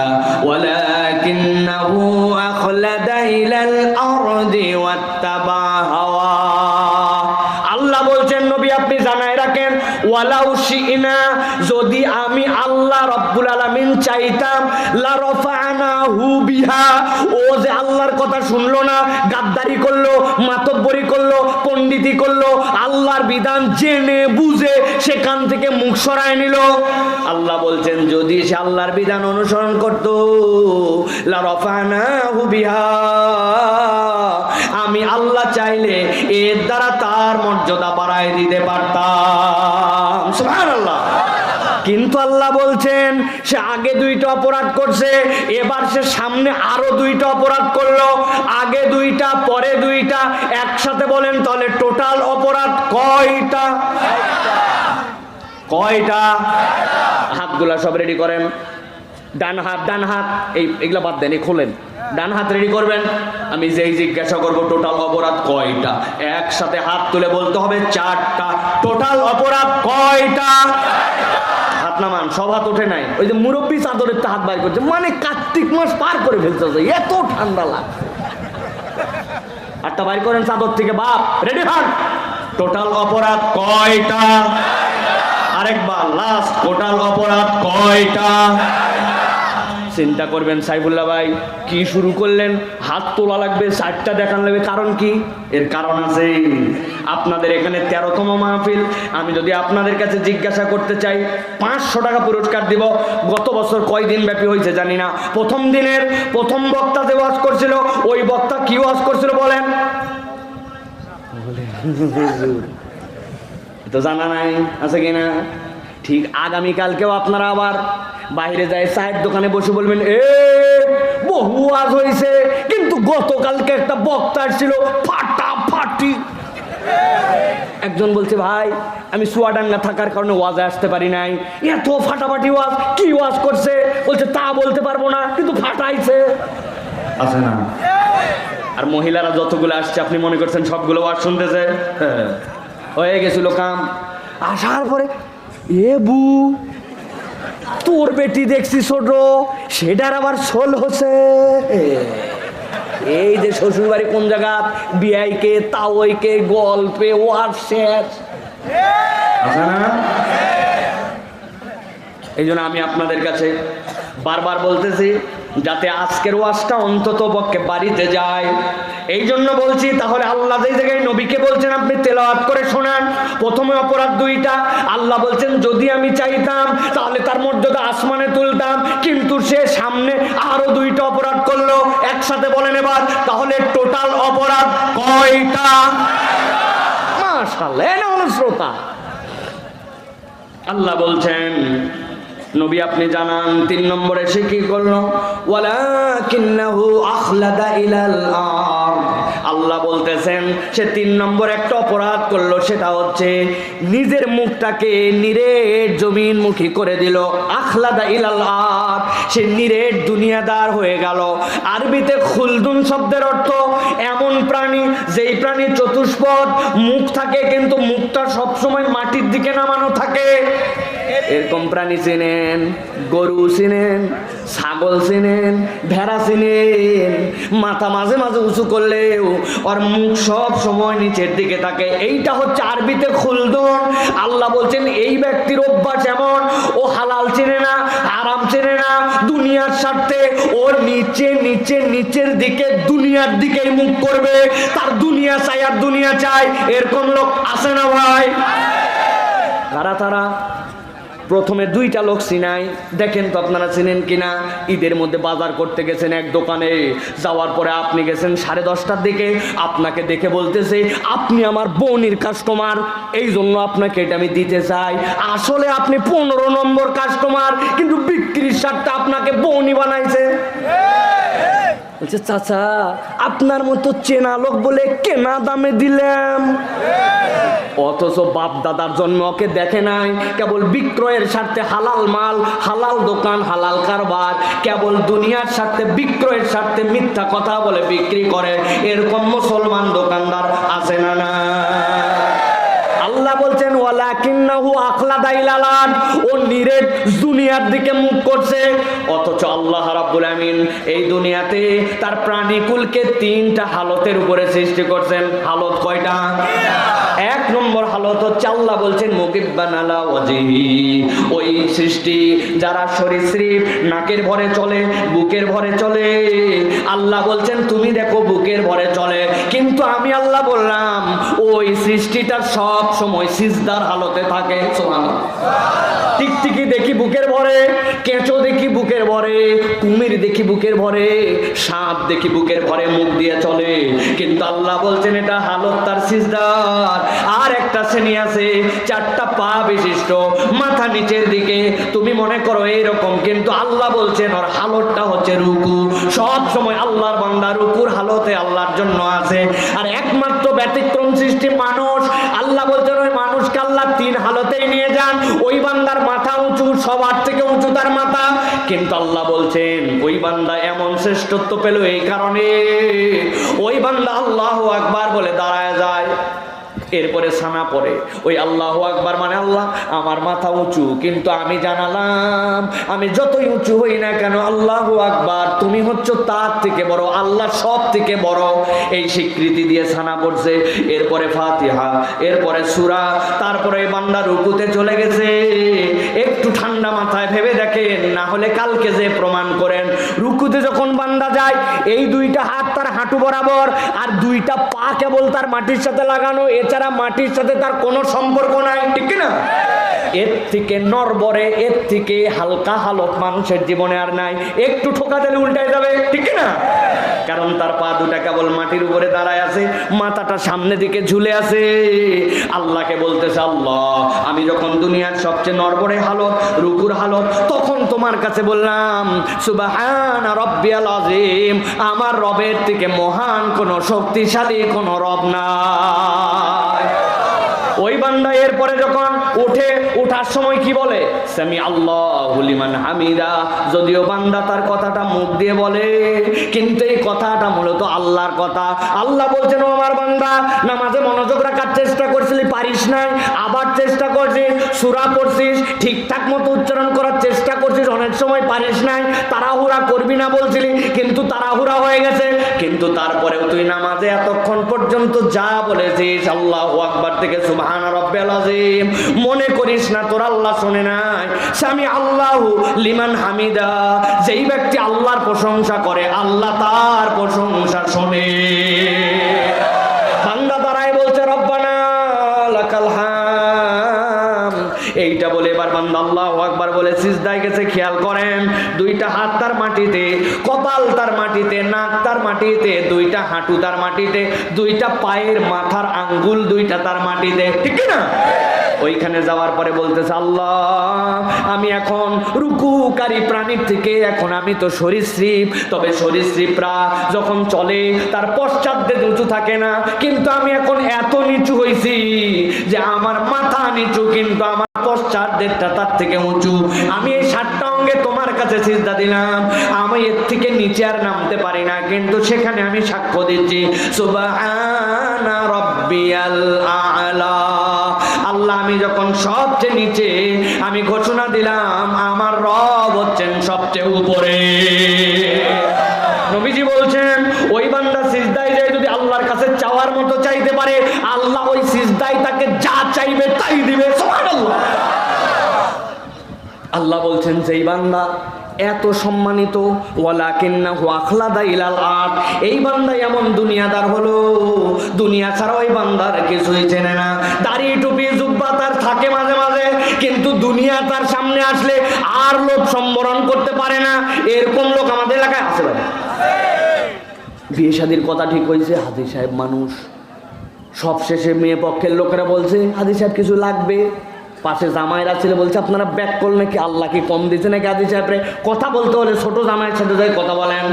ওয়ালাকিন্নাহু আখলাদা ইলাল আরদি ওয়াত্তাবা হাওয়া। আল্লাহ বলছেন নবী আপনি জানাই রাখেন, ওয়ালাউ শিনা, যদি আমি আল্লাহ রাব্বুল আলামিন চাইতাম, লারাফা'নাহু বিহা, ও যে আল্লাহর কথা শুনলো না, গাদ্দারি করলো, মাতব্বরি করলো, পণ্ডিতি করলো, আল্লাহর বিধান জেনে বুঝে সেখান থেকে মুখ সরায় নিল। আল্লাহ বলছেন যদি সে আল্লাহর বিধান অনুসরণ করত, লারাফা'নাহু বিহা, আমি আল্লাহ চাইলে এর দ্বারা তার মর্যাদা বাড়ায় দিতে পারতাম। সুবহানাল্লাহ। কিন্তু আল্লাহ বলছেন সে আগে দুইটা অপরাধ করছে, এবার সে সামনে আরো দুইটা অপরাধ করলো। আগে দুইটা পরে দুইটা, একসাথে বলেন তাহলে টোটাল অপরাধ কয়টা? কয়টা? হাতগুলা সব রেডি করেন। ডান হাত, ডান হাত, এগুলা বাদ দেন, খোলেন। ডান হাত রেডি করবেন। আমি যেই জিজ্ঞাসা করব টোটাল অপরাধ কয়টা, একসাথে হাত তুলে বলতে হবে 4টা। টোটাল অপরাধ কয়টা? হাত নামান, সব হাত ওঠে নাই। ওই যে মুরব্বী চাদরের তো হাত বাইর করছে, মানে কার্তিক মাস পার করে ফেলতেছে, এত ঠান্ডা লাগছে। হাতটা বাইর করেন চাদর থেকে, বাপ রেডি হন। টোটাল অপরাধ কয়টা? আরেকবার লাস্ট, টোটাল অপরাধ কয়টা? চিন্তা করবেন সাইফুল্লাহ ভাই কি শুরু করলেন, হাত তোলা লাগবে, 4টা দেখান লাগবে, কারণ কি? এর কারণ আছে। আপনাদের এখানে 13তম মাহফিল। আমি যদি আপনাদের কাছে জিজ্ঞাসা করতে চাই, 500 টাকা পুরস্কার দিব। গত বছর কয় দিন ব্যাপী হয়েছে জানি না। প্রথম দিনের প্রথম বক্তা যে ওয়াজ করছিল, ওই বক্তা কি ওয়াজ করছিল বলেন তো জানা নাই, আছে কিনা? ঠিক আগামীকালকেও আপনারা আবার বাইরে যায় চায়ের দোকানে বসে বলবেন এ বহু ওয়াজ হয়েছে, কিন্তু গতকালকে একটা বক্তা ছিল ফাটাফাটি। একজন বলছে ভাই আমি চুয়াডাঙ্গা থাকার কারণে ওয়াজে আসতে পারি নাই, এত ফাটাফাটি ওয়াজ, কি ওয়াজ করছে? বলছে তা বলতে পারবো না, কিন্তু ফাটাইছে। আছে না? আর মহিলারা যতগুলো আসছে আপনি মনে করছেন সবগুলো ওয়াজ শুনতেছে? হয়ে গেছিল কাম। আসার পরে এ বু তোর বেটি দেখছি ছোট, সেটার আবার সোল হচ্ছে। এই যে শ্বশুর বাড়ি কোন জায়গা, বিয়াইকে তাওইকে গল্পে ওয়াজ শেষ। এই জন্য আমি আপনাদের কাছে বারবার বলতেছি যাতে আজকের ওয়াজটা অন্তত পক্ষে বাড়িতে যায়। এই জন্য বলছি, তাহলে আল্লাহ যেই জায়গায় নবীকে বলছেন আপনি তেলাওয়াত করে শোনান। প্রথমে অপরাধ 2টা, আল্লাহ বলছেন যদি আমি চাইতাম তাহলে তার মর্যাদা আসমানে তুলতাম, কিন্তু সে সামনে আরো 2টা অপরাধ করলো। একসাথে বলেন এবার, তাহলে টোটাল অপরাধ কয়টা? মাশাআল্লাহ। এই না হলো শ্রোতা, আল্লাহ বলছেন নবী আপনি জানান 3 নম্বরে সে কি করলো? ওয়ালাকিন্নাহু আখলাদা ইলাল আরদ, আল্লাহ বলতেছেন সে 3 নম্বর একটা অপরাধ করলো, সেটা হচ্ছে নিজের মুখটাকে নিরেট জমিনমুখী করে দিল। আখলাদা ইলাল আরদ, সে নিরেট দুনিয়াদার হয়ে গেল। আরবিতে খুলদুন শব্দের অর্থ এমন প্রাণী যেই প্রাণী চতুষ্পদ, মুখ থাকে কিন্তু মুখটা সবসময় মাটির দিকে নামানো থাকে। এরকম প্রাণী চিনেন? গরু চিনেন, ছাগল চিনেন, ভেড়া চিনেন। মাথা মাঝে মাঝে উঁচু করলেও আর মুখ সব সময় নিচের দিকে থাকে। এইটা হচ্ছে আরবিতে খুলদুন। আল্লাহ বলছেন এই ব্যক্তির অভ্যাস এমন, ও হালাল চেনে না, আরাম চেনে না, দুনিয়ার স্বার্থে ওর নিচে নিচে নিচের দিকে দুনিয়ার দিকেই মুখ করবে। তার দুনিয়া চাই আর দুনিয়া চাই। এরকম লোক আছে না ভাই? কারা তারা? প্রথমে 2টা লোক চিনাই, দেখেন তো আপনারা চিনেন কিনা। ঈদের মধ্যে বাজার করতে গেছেন এক দোকানে, যাওয়ার পরে আপনি গেছেন 10:30টার দিকে। আপনাকে দেখে বলতেছে আপনি আমার বোনের কাস্টমার, এই জন্য আপনাকে এটা আমি দিতে চাই। আসলে আপনি 15 নম্বর কাস্টমার, কিন্তু বিক্রির স্বার্থে আপনাকে বোনই বানাইছে। বলছে চাচা আপনার মতো চেনা লোক বলে কেনা দামে দিলাম। অথচ বাপ দাদার জন্ম ওকে দেখে নাই, কেবল বিক্রয়ের স্বার্থে হালাল মাল, হালাল দোকান, হালাল কারবার, কেবল দুনিয়ার স্বার্থে বিক্রয়ের স্বার্থে মিথ্যা কথা বলে বিক্রি করে। এরকম মুসলমান দোকানদার আছে না? না। আল্লাহ বলছেন ওয়ালাকিন্নাহু আখলাদা ইলাল আরদ, ও নিরেট দুনিয়ার দিকে মুখ করছে। অথচ আল্লাহ রাব্বুল আমিন এই দুনিয়াতে তার প্রাণীকুলকে 3টা হালতের উপরে সৃষ্টি করছেন। হালত কয়টা? 1 নম্বর হালত হচ্ছে আল্লাহ বলছেন মুকিব্বান আলা ওয়াজহি, ওই সৃষ্টি যারা সরীসৃপ, নাকের ভরে চলে, বুকের ভরে চলে। আল্লাহ বলছেন তুমি দেখো বুকের ভরে চলে, কিন্তু আমি আল্লাহ বললাম ওই সৃষ্টিটা সব সময় সিজদার হালতে থাকে। সুবহানাল্লাহ। টিকটিকি দেখি বুকের ভরে, কেঁচো দেখি বুকের ভরে, কুমির দেখি বুকের ভরে, সাপ দেখি বুকের ভরে মুখ দিয়ে চলে, কিন্তু আল্লাহ বলছেন এটা হালত তার সিজদার। আর একটা শ্রেণী আছে 4টা পা বিশিষ্ট, মাথা নিচের দিকে, তুমি মনে করো এইরকম, কিন্তু আল্লাহ বলছেন ওর হালতটা হচ্ছে রুকু। সব সময় আল্লাহর বান্দা রুকুর হালতে আল্লাহর জন্য আছে। আর একমাত্র ব্যতিক্রম সৃষ্টি মানুষ। আল্লাহ বলছেন ওই মানুষকে আল্লাহ 3 হালতেই নিয়ে যান। ওই বান্দার মাথা উঁচু, সবার থেকে উঁচু তার মাথা, কিন্তু আল্লাহ বলছেন ওই বান্দা এমন শ্রেষ্ঠত্ব পেল এই কারণে ওই বান্দা আল্লাহু আকবার বলে দাঁড়ায় যায়। এরপরে সানা পড়ে। ওই আল্লাহু আকবার মানে আল্লাহ আমার মাথা উঁচু, কিন্তু আমি জানালাম আমি যতই উঁচু হই না কেন আল্লাহু আকবার তুমি হচ্ছে তার থেকে বড়, আল্লাহ সব থেকে বড়। এই স্বীকৃতি দিয়ে সানা পড়ছে। এরপরে ফাতিহা, এরপরে সূরা, তারপরে বান্দা রুকুতে চলে গেছে। একটু ঠান্ডা মাথায় ভেবে দেখেন, না হলে কালকে যে প্রমাণ করেন। রুকুতে যখন বান্দা যায় এই 2টা হাত তার হাঁটু বরাবর, আর 2টা পা কেবল তার মাটির সাথে লাগানো, এছাড়া মাটির সাথে তার কোনো সম্পর্ক নাই, ঠিক না? এর থেকে নরবরে, এর থেকে হালকা হালত মানুষের জীবনে আর নাই। একটু ঠোকা দিলে উল্টায় যাবে, ঠিক না? কারণ তার পা 2টা কেবল মাটির উপরে দাঁড়ায় আছে, মাথাটা সামনে দিকে ঝুলে আছে। আল্লাহকে বলতেছে আল্লাহ আমি যখন দুনিয়ার সবচেয়ে নরবরে হালত, রুকুর হালত, তখন তোমার কাছে বললাম সুবহান রাব্বিয়াল আযীম, আমার রবের থেকে মহান কোন শক্তিশালী কোন রব নাই। ওই বান্দা এরপরে যখন ওঠার সময় কি বলে? সামি আল্লাহু লিমান হামিদা। যদিও বান্দা তার কথাটা মুখ দিয়ে বলে, কিন্তু এই কথাটা মূলত আল্লাহর কথা। আল্লাহ বলছেন ও আমার বান্দা নামাজে মনোযোগ রাখার চেষ্টা করছিলি, পারিস নাই, আবার চেষ্টা করছিস, সূরা পড়ছিস, ঠিকঠাক মতো উচ্চারণ করার চেষ্টা করছিস, অনেক সময় পারিস নাই, তাড়াহুড়া করবি না বলছিলি, কিন্তু তাড়াহুড়া হয়ে গেছে। কিন্তু তারপরেও তুই নামাজে এতক্ষণ পর্যন্ত যা বলেছিস আল্লাহু আকবার থেকে সুবহান রাব্বিয়াল আযীম, মনে করিস না তোর আল্লাহ শোনে নাই? সামি আল্লাহু লিমান হামিদা, যেই ব্যক্তি আল্লাহর প্রশংসা করে আল্লাহ তার প্রশংসা শোনে। বান্দা দাঁড়ায় বলছে রব্বানা লাকাল হামদ, এইটা বলে এবার বান্দা আল্লাহু আকবার বলে সিজদায় গেছে। খেয়াল করেন 2টা হাত তার মাটিতে, কপাল তার মাটিতে, নাক তার মাটিতে, 2টা হাঁটু তার মাটিতে, 2টা পায়ের মাথার আঙ্গুল 2টা তার মাটিতে, ঠিক না? ওইখানে যাওয়ার পরে বলতেছে, আল্লাহ আমি এখন রুকুকারী প্রাণীর থেকে এখন আমি তো সরীসৃপ, তবে সরীসৃপরা যখন চলে তার পশ্চাৎ দিক উঁচু থাকে না, কিন্তু আমি এখন এত নিচু হয়েছি যে আমার মাথা নিচু কিন্তু আমার পশ্চাৎ দিকটা তার থেকে উঁচু। আমি এই 7টা অঙ্গে তোমার কাছে সিজদা দিলাম, আমি এর থেকে নিচে আর নামতে পারি না, কিন্তু সেখানে আমি সাক্ষ্য দিচ্ছি সুবহানা রাব্বিয়াল আ'লা। আল্লাহ আমি যখন সবচেয়ে নিচে, আমি ঘোষণা দিলাম আমার রব হচ্ছেন সবচেয়ে উপরে। নবীজি বলছেন ওই বান্দা সিজদায় যায় যদি আল্লাহর কাছে চাওয়ার মতো চাইতে পারে, আল্লাহ ওই সিজদায় তাকে যা চাইবে তাই দিবে। সুবহানাল্লাহ। আল্লাহ বলছেন যেই বান্দা এত সম্মানিত, ওয়ালাকিন্নাহু আখলাদা ইলাল আরদ, এই বান্দা এমন দুনিয়াদার হলো, দুনিয়া ছাড়া ওই বান্দার কিছুই চেনে না। দাড়ি টুপি জুব্বা তার থাকে মাঝে মাঝে, কিন্তু দুনিয়া তার সামনে আসলে আর লোভ সম্বরণ করতে পারে না। এরকম লোক আমাদের এলাকায় আছে ভাই। বিয়ে শাদীর কথা ঠিক হয়েছে, হাজী সাহেব মানুষ, সব শেষে মেয়ে পক্ষের লোকেরা বলছে হাজী সাহেব কিছু লাগবে, পাশে জামাইরা ছিল বলছে আপনারা ব্যাক করলেন নাকি, আল্লাহ কি কম দিচ্ছে নাকি হাজী সাহেবরে? কথা বলতে হলে ছোট জামাইয়ের সাথে যাই কথা বলেন।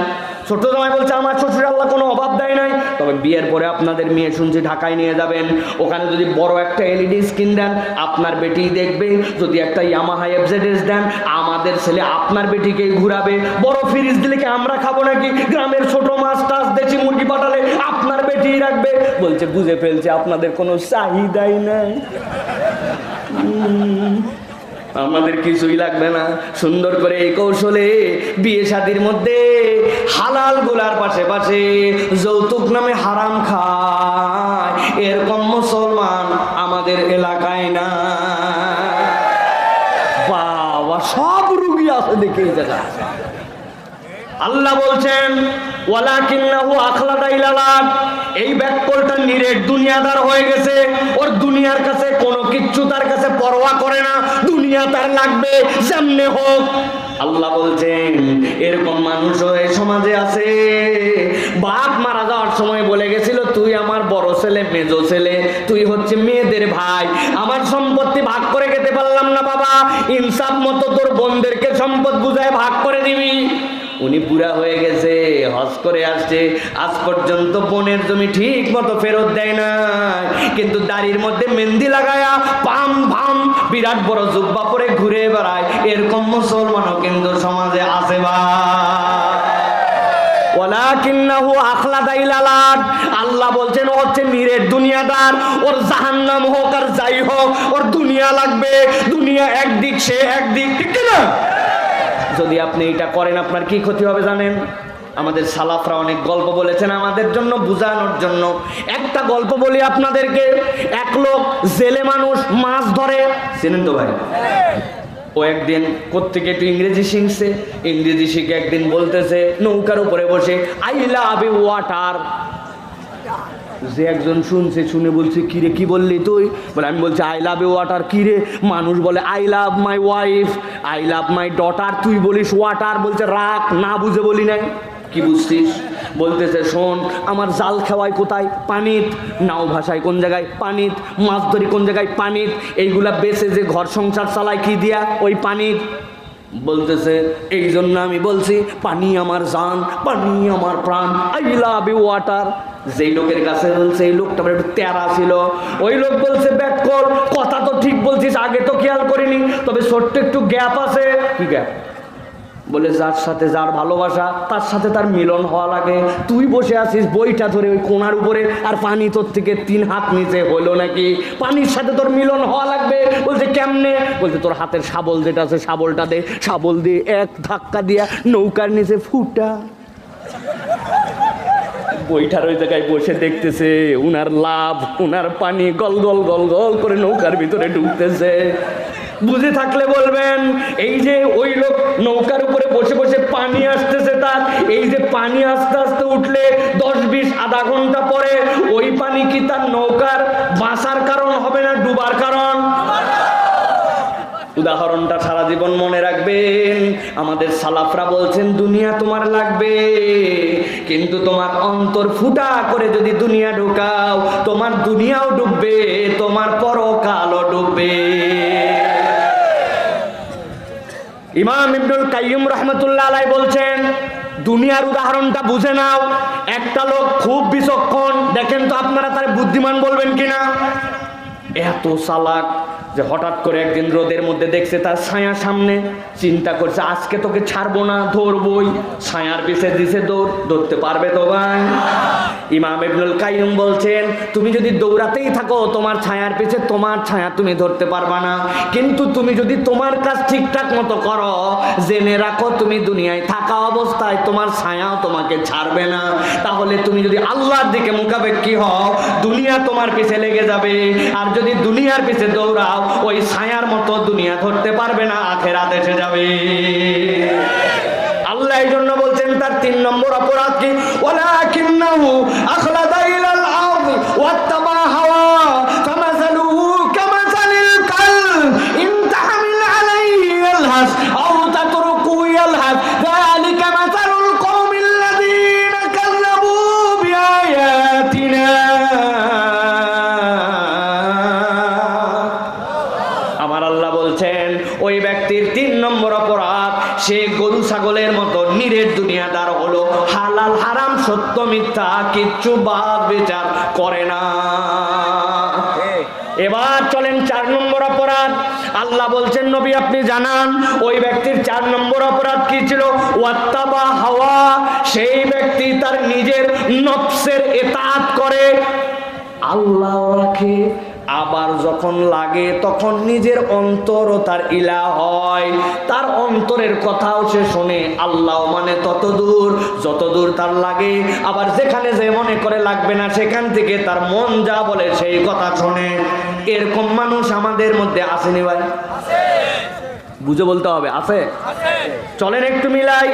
ছোট জামাই বলছে আমার শ্বশুর আল্লাহ কোনো অভাব দেয় নাই, তবে বিয়ের পরে আপনাদের মেয়ে শুনছি ঢাকায় নিয়ে যাবেন, ওখানে যদি বড় একটা এলইডি স্ক্রিন দেন আপনার বেটি দেখবে, যদি একটা ইয়ামাহা এফজেডএস দেন আমাদের ছেলে আপনার বেটিকেই ঘুরাবে, বড় ফ্রিজ দিলে কি আমরা খাবো নাকি, গ্রামের ছোট মাছ টাছ দেশি মুরগি পাঠালে আপনার বেটি রাখবে। বলছে বুঝে ফেলছে আপনাদের কোনো চাহিদাই নাই, আমাদের কিছুই লাগবে না। সুন্দর করে এই কৌশলে বিয়ে শাদীর মধ্যে হালাল গুলার পাশে পাশে যৌতুক নামে হারাম খায়, এরকম মুসলমান আমাদের এলাকায় না। বাবা সব রুগী আছে দেখে এই জায়গা। আল্লাহ বলছেন ওয়ালাকিন্নাহু আখলাদা ইলাল আরদ, এই ব্যাককলটা নিরেট দুনিয়াদার হয়ে গেছে, ওর দুনিয়ার কাছে কোনো কিচ্ছু তার কাছে পরোয়া করে না, দুনিয়া তার লাগবে যেমনে হোক। আল্লাহ বলছেন এরকম মানুষ এই সমাজে আছে। বাপ মারা যাওয়ার সময় বলে গেছিল তুই আমার বড় ছেলে মেজো ছেলে, তুই হচ্ছে মেয়েদের ভাই, আমার সম্পত্তি ভাগ করে খেতে পারলাম না বাবা, ইনসাফ মতো তোর বোনদেরকে সম্পদ বুঝায় ভাগ করে দিবি। উনি বুড়া হয়ে গেছে, হজ করে আসছে, আজ পর্যন্ত বোনের জমি ঠিক মতো ফেরত দেয় না, কিন্তু দাড়ির মধ্যে মেহেন্দি লাগায়া পাম ভাম বিরাট বড় জুব্বা পরে ঘুরে বেড়ায়, এরকম মুসলমানও কিন্তু সমাজে আছে ভাই। ওয়ালাকিন্নাহু আখলাদা ইলাল আরদ, আল্লাহ বলছেন ও হচ্ছে নিরেট দুনিয়াদার, ওর জাহান্নাম হোক আর যাই হোক ওর দুনিয়া লাগবে, দুনিয়া একদিক সে একদিক, ঠিক না? যদি আপনি এটা করেন আপনার কি ক্ষতি হবে জানেন? আমাদের সালাফরা অনেক গল্প বলেছেন আমাদের জন্য বোঝানোর জন্য। একটা গল্প বলি আপনাদেরকে। এক লোক জেলে মানুষ, মাছ ধরে, চেনেন তো ভাই? ও একদিন কোত্থেকে একটু ইংরেজি শিখছে, ইংরেজি শিখে একদিন বলতেছে নৌকার উপরে বসে আই লাভ ইউ ওয়াটার। যে একজন শুনছে, শুনে বলছে কিরে কি বললি তুই? বলে আমি বলছি আই লাভ ইউ ওয়াটার। কিরে? মানুষ বলে I love my wife, I love my daughter, তুই বলিস ওয়াটার। বলছে রাখ, না বুঝে বলি নাই। কি বুঝছিস? বলতেছে শোন, আমার জাল খাওয়াই কোথায়? পানিত। নাও ভাষায় কোন জায়গায়? পানিত। মাছ ধরি কোন জায়গায়? পানিত। এইগুলা বেচে যে ঘর সংসার চালায় কি দিয়া? ওই পানিত। বলতেছে এই জন্য আমি বলছি পানি আমার জান, পানি আমার প্রাণ, আই লাভ ইউ ওয়াটার। যেই লোকের কাছে বলছে এই লোকটা একটু তেরা ছিল, ওই লোক বলছে ব্যাক কর, কথা তো ঠিক বলছিস, আগে তো খেয়াল করিনি, তবে ছোট্ট একটু গ্যাপ আছে। কি গ্যাপ? বলে যার সাথে যার ভালোবাসা তার সাথে তার মিলন হওয়া লাগে। তুই বসে আছিস বইটা ধরে ওই কোণার উপরে, আর পানি তোর থেকে 3 হাত নিচে, হলো নাকি? পানির সাথে তোর মিলন হওয়া লাগবে। বলছে কেমনে? বলছে তোর হাতের শাবল যেটা আছে শাবলটা দে, শাবল দিয়ে এক ধাক্কা দিয়া নৌকার নিচে ফুটা। বইটার ওই জায়গায় বসে দেখতেছে উনার লাভ, উনার পানি গল গল গল গল করে নৌকার ভিতরে ঢুকতেছে। বুঝে থাকলে বলবেন এই যে ওই লোক নৌকার উপরে বসে বসে পানি আসতেছে তার, এই যে পানি আস্তে আস্তে উঠলে 10-20 আধা ঘন্টা পরে ওই পানি কি তার নৌকার বাঁচার কারণ হবে না ডুবার কারণ? উদাহরণটা সারা জীবন মনে রাখবেন। আমাদের সালাফরা বলছেন দুনিয়া তোমার লাগবে, কিন্তু তোমার অন্তর ফুটা করে যদি দুনিয়া ঢোকাও, তোমার দুনিয়াও ডুববে, তোমার পরকালও ডুববে। ইমাম ইবনুল কাইয়্যিম রাহমাতুল্লাহ আলাইহি বলছেন দুনিয়ার উদাহরণটা বুঝে নাও। একটা লোক খুব বিচক্ষণ, দেখেন তো আপনারা তার বুদ্ধিমান বলবেন কিনা। এত চালাক যে হঠাৎ করে একদিন রোদের মধ্যে দেখছে তার ছায়া সামনে, চিন্তা করছে আজকে তোকে ছাড়বো না, ধরবই। ছায়ার পিছে দিছে দৌড়, ধরতে পারবে তো ভাই? ইমাম ইবনুল কাইয়্যিম বলছেন তুমি যদি দৌড়াতেই থাকো তোমার ছায়ার পিছে, তোমার ছায়া তুমি ধরতে পারবা না। কিন্তু তুমি যদি তোমার কাজ ঠিকঠাক মতো করো, জেনে রাখো তুমি দুনিয়ায় থাকা অবস্থায় তোমার ছায়াও তোমাকে ছাড়বে না। তাহলে তুমি যদি আল্লাহর দিকে মুখাপেক্ষী হও, দুনিয়া তোমার পিছে লেগে যাবে। আর যদি দুনিয়ার পিছে দৌড়াও, ওই ছায়ার মতো দুনিয়া ধরতে পারবে না, আখেরাত এসে যাবে। আল্লাহ এই জন্য বলছেন তার 3 নম্বর অপরাধ কি? ওয়ালাকিন্নাহু আখলাদা ইলাল আরদ ওয়াত্তাবা হাওয়া ফামাসালুহু কামাসালিল কালব ইন তাহমিল আলাইহি ইয়ালহাস আও তাতরুকু ইয়ালহাস যালিকা মাসালুল কওমিল্লাযীনা কাযযাবু বিআয়াতিনা। আমার আল্লাহ বলছেন ওই ব্যক্তির 3 নম্বর অপরাধ, সে গরু ছাগলের মতো নিরেট দুনিয়াদার হলো, হালাল হারাম সত্য মিথ্যা কিচ্ছু বাদ বিচার করে না। এবার চলেন 4 নম্বর অপরাধ। আল্লাহ বলছেন নবী আপনি জানান ওই ব্যক্তির 4 নম্বর অপরাধ কি ছিল? ওয়াত্তাবা হাওয়া, সেই ব্যক্তি তার নিজের নফসের ইতাআত করে, আল্লাহ রাখে, আবার যখন লাগে তখন নিজের অন্তরও তার ইলাহ হয়, তার অন্তরের কথাও সে শোনে। আল্লাহ মানে তত দূর যত দূর তার লাগে, আবার যেখানে যে মনে করে লাগবে না সেখান থেকে তার মন যা বলে সেই কথা শোনে। এরকম মানুষ আমাদের মধ্যে আসেনি ভাই? বুঝে বলতে হবে, আছে। চলেন একটু মিলাই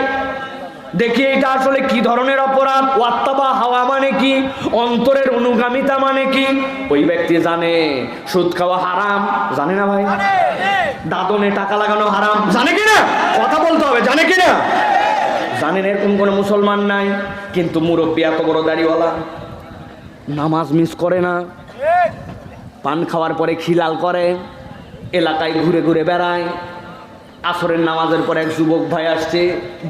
দেখি এটা আসলে কি ধরনের অপরাধ। ওয়াত্তাবা হাওয়া মানে কি? অন্তরের অনুগামিতা মানে কি? ওই ব্যক্তি জানে সুদ খাওয়া হারাম, জানে না ভাই? দাদনে টাকা লাগানো হারাম, জানে কিনা? কথা বলতে হবে, জানে কিনা? জানেন এরকম কোন মুসলমান নাই, কিন্তু মুরব্বী এত বড় দাড়িওয়ালা নামাজ মিস করে না, পান খাওয়ার পরে খিলাল করে, এলাকায় ঘুরে ঘুরে বেড়ায়। আসরের নামাজের পর এক যুবক ভাই আসছে,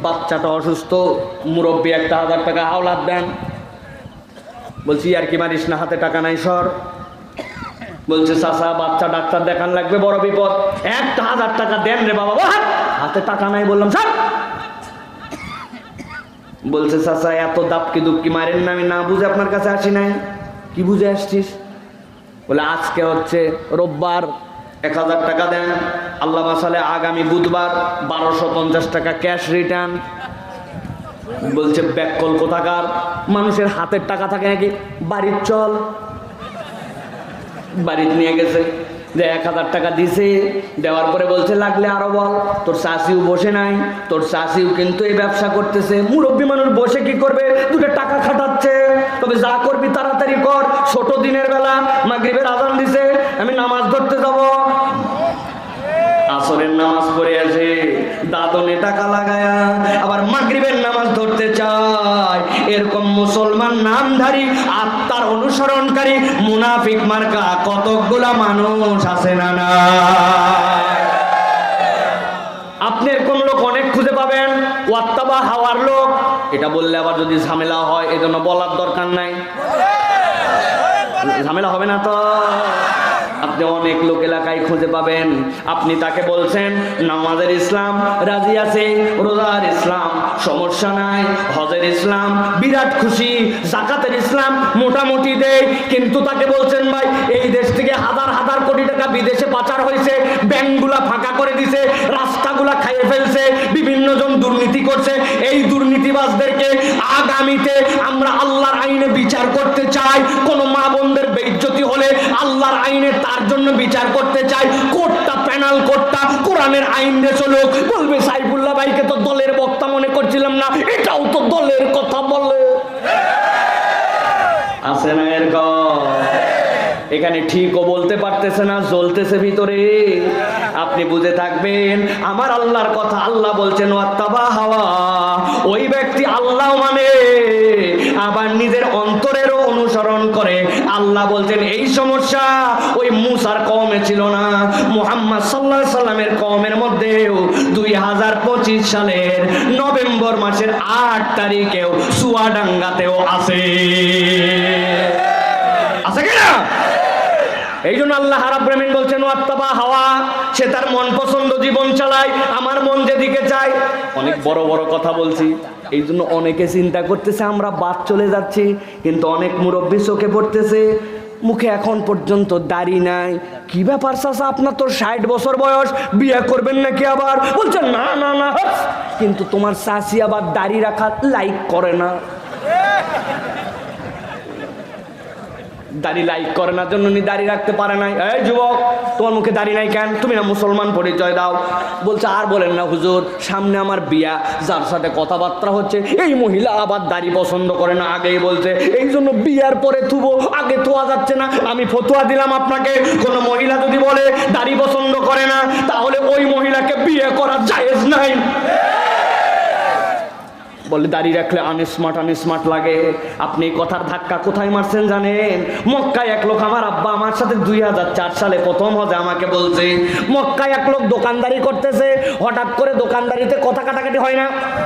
বাচ্চাটা অসুস্থ, মুরব্বী একটা 1000 টাকা হাওলাত দেন। বলছি আর কি মারিস না, হাতে টাকা নাই সর। বলছে চাচা বাচ্চা ডাক্তার দেখান লাগবে, বড় বিপদ, 1000 টাকা দেন রে বাবা। হাতে টাকা নাই, বললাম স্যার। বলছে চাচা এত দাপকি দুপকি মারেন না, আমি না বুঝে আপনার কাছে আসি নাই। কি বুঝে আসছিস? বলে আজকে হচ্ছে রোববার, 1000 টাকা দেন, আল্লাহ মাসালে আগামী বুধবার 1250 টাকা ক্যাশ রিটার্ন। বলছে ব্যাককল কোথাকার, মানুষের হাতের টাকা থাকে নাকি? বাড়ির চল, বাড়িতে নিয়ে গেছে, যে 1000 টাকা দিছে, দেওয়ার পরে বলছে লাগলে আরো বল। তোর চাষিও বসে নাই, তোর চাষিও কিন্তু এই ব্যবসা করতেছে। মুরব্বী মানুষ বসে কি করবে? 2 টাকা খাটাচ্ছে। তবে যা করবি তাড়াতাড়ি কর, ছোট দিনের বেলা মাগরিবের আজান দিছে, আমি নামাজ ধরতে যাব। আসরের নামাজ পড়ে আসে, দাদনে টাকা লাগায়া আবার মাগরিবের নামাজ ধরতে চায়। এরকম মুসলমান নামধারী আত্মার অনুসরণকারী মুনাফিক মার্কা কতগুলা মানুষ আছে না? না, আপনি এরকম লোক অনেক খুঁজে পাবেন। ওয়াত্তাবা হাওয়ার লোক, এটা বললে আবার যদি ঝামেলা হয়, এজন্য বলার দরকার নাই, ঝামেলা হবে না তো। আপনি অনেক লোক এলাকায় খুঁজে পাবেন, আপনি তাকে বলছেন নামাজের ইসলাম রাজি আছে, রোজার ইসলাম সমস্যা নাই, হজের ইসলাম বিরাট খুশি, যাকাতের ইসলাম মোটামুটি দেয়, কিন্তু তাকে বলছেন ভাই এই দেশ থেকে হাজার হাজার কোটি টাকা বিদেশে পাচার হয়েছে, ব্যাংকগুলা ফাঁকা করে দিছে, রাস্তাগুলা খাইয়ে ফেলছে, বিভিন্ন জন দুর্নীতি করছে। এই দুর্নীতিবাজদেরকে আগামীতে আমরা আল্লাহর আইনে বিচার করতে চাই। কোন মা বোনদের বেইজ্জতি হলে আল্লাহর আইনে তার জন্য বিচার করতে চাই। কোর্টটা প্যানাল কোর্টটা কোরআনের আইন দিয়ে চলুক। বলবে সাইফুল্লাহ ভাইকে তো দলের বক্তা মনে করছিলাম না, এটাও তো দলের কথা বলে। আছে না এরকম? এখানে ঠিকও বলতে পারতেছে না, জ্বলতেছে ভিতরে। আপনি বুঝে থাকবেন আমার আল্লাহর কথা। আল্লাহ বলছেন ওয়াত্তাবা হাওয়া, ওই ব্যক্তি আল্লাহ মানে আবার নিজের অন্তরেরও অনুসরণ করে। আল্লাহ বলছেন এই সমস্যা ওই মুসার কওমে ছিল না, মুহাম্মদ সাল্লাল্লাহু আলাইহি সাল্লামের কওমের মধ্যেও 2025 সালের নভেম্বর মাসের 8 তারিখেও চুয়াডাঙ্গাতেও আছে কিনা? এই জন্য আল্লাহ রাব্বুল আলামিন বলছেন ওয়াত্তাবা হাওয়া, সে তার মন পছন্দ জীবন চালায়, আমার মন যেদিকে চায়। অনেক বড় বড় কথা বলছি, এই জন্য অনেকে চিন্তা করতেছে আমরা বাদ চলে যাচ্ছি, কিন্তু অনেক মুরব্বী চোখে পড়তেছে মুখে এখন পর্যন্ত দাড়ি নাই। কি ব্যাপার চাচা, আপনার তো 60 বছর বয়স, বিয়ে করবেন নাকি? আবার বলছেন না না না, কিন্তু তোমার চাচি আবার দাড়ি রাখা লাইক করে না। দাড়ি লাইক করে না জন্য উনি দাড়ি রাখতে পারে নাই। এই যুবক, তোমার মুখে দাড়ি নাই কেন? তুমি না মুসলমান পরিচয় দাও। বলছে আর বলেন না হুজুর, সামনে আমার বিয়া, যার সাথে কথাবার্তা হচ্ছে এই মহিলা আবার দাড়ি পছন্দ করে না, আগেই বলছে, এই জন্য বিয়ার পরে থুবো, আগে থোয়া যাচ্ছে না। আমি ফতোয়া দিলাম আপনাকে, কোনো মহিলা যদি বলে দাড়ি পছন্দ করে না, তাহলে ওই মহিলাকে বিয়ে করা জায়েজ নাই। বলে দাঁড়িয়ে রাখলে আনস্মার্ট লাগে। আপনি কথার ধাক্কা কোথায় মারছেন জানেন? মক্কায় এক লোক, আমার আব্বা আমার সাথে 2004 সালে প্রথম হজে আমাকে বলছে, মক্কায় এক লোক দোকানদারি করতেছে, হঠাৎ করে দোকানদারিতে কথা কাটাকাটি হয় না,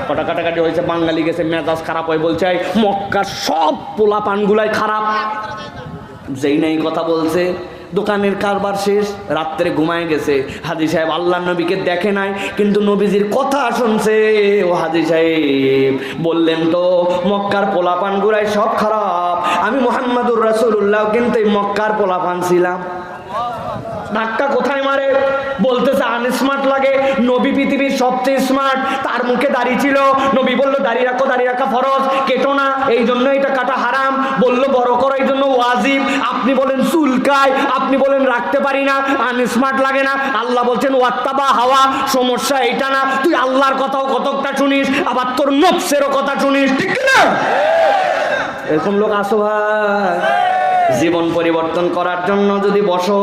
কথা কাটাকাটি হয়েছে, বাঙালি গেছে, মেজাজ খারাপ হয়, বলছে মক্কার সব পোলা পানগুলাই খারাপ। যেই নাই কথা বলছে, দোকানের কারবার শেষ, রাত্রে ঘুমায় গেছে। হাজী সাহেব আল্লাহ নবীকে দেখে নাই, কিন্তু নবীজির কথা শুনছে। ও হাজী সাহেব বললেন তো মক্কার পোলাপান গুড়াই সব খারাপ, আমি মুহাম্মাদুর রাসূলুল্লাহ কিন্তু এই মক্কার পোলাপান ছিলাম। ধাক্কা কোথায় মারে? বলতেছে আনস্মার্ট লাগে। নবী পৃথিবীর সবচেয়ে স্মার্ট, তার মুখে দাড়ি ছিল। নবী বলল দাড়ি রাখো, দাড়ি রাখা ফরজ, কেটো না, এই জন্য এটা কাটা হারাম। বলল বড় করো, এই জন্য ওয়াজিব। আপনি বলেন চুলকায়, আপনি বলেন রাখতে পারি না, আনস্মার্ট লাগে না। আল্লাহ বলছেন ওয়াত্তাবা হাওয়া, সমস্যা এটা না, তুই আল্লাহর কথাও কতকটা শুনিস, আবার তোর নফসেরও কথা শুনিস, ঠিক না? এরকম লোক আসো ভাই। জীবন পরিবর্তন করার জন্য যদি বসো,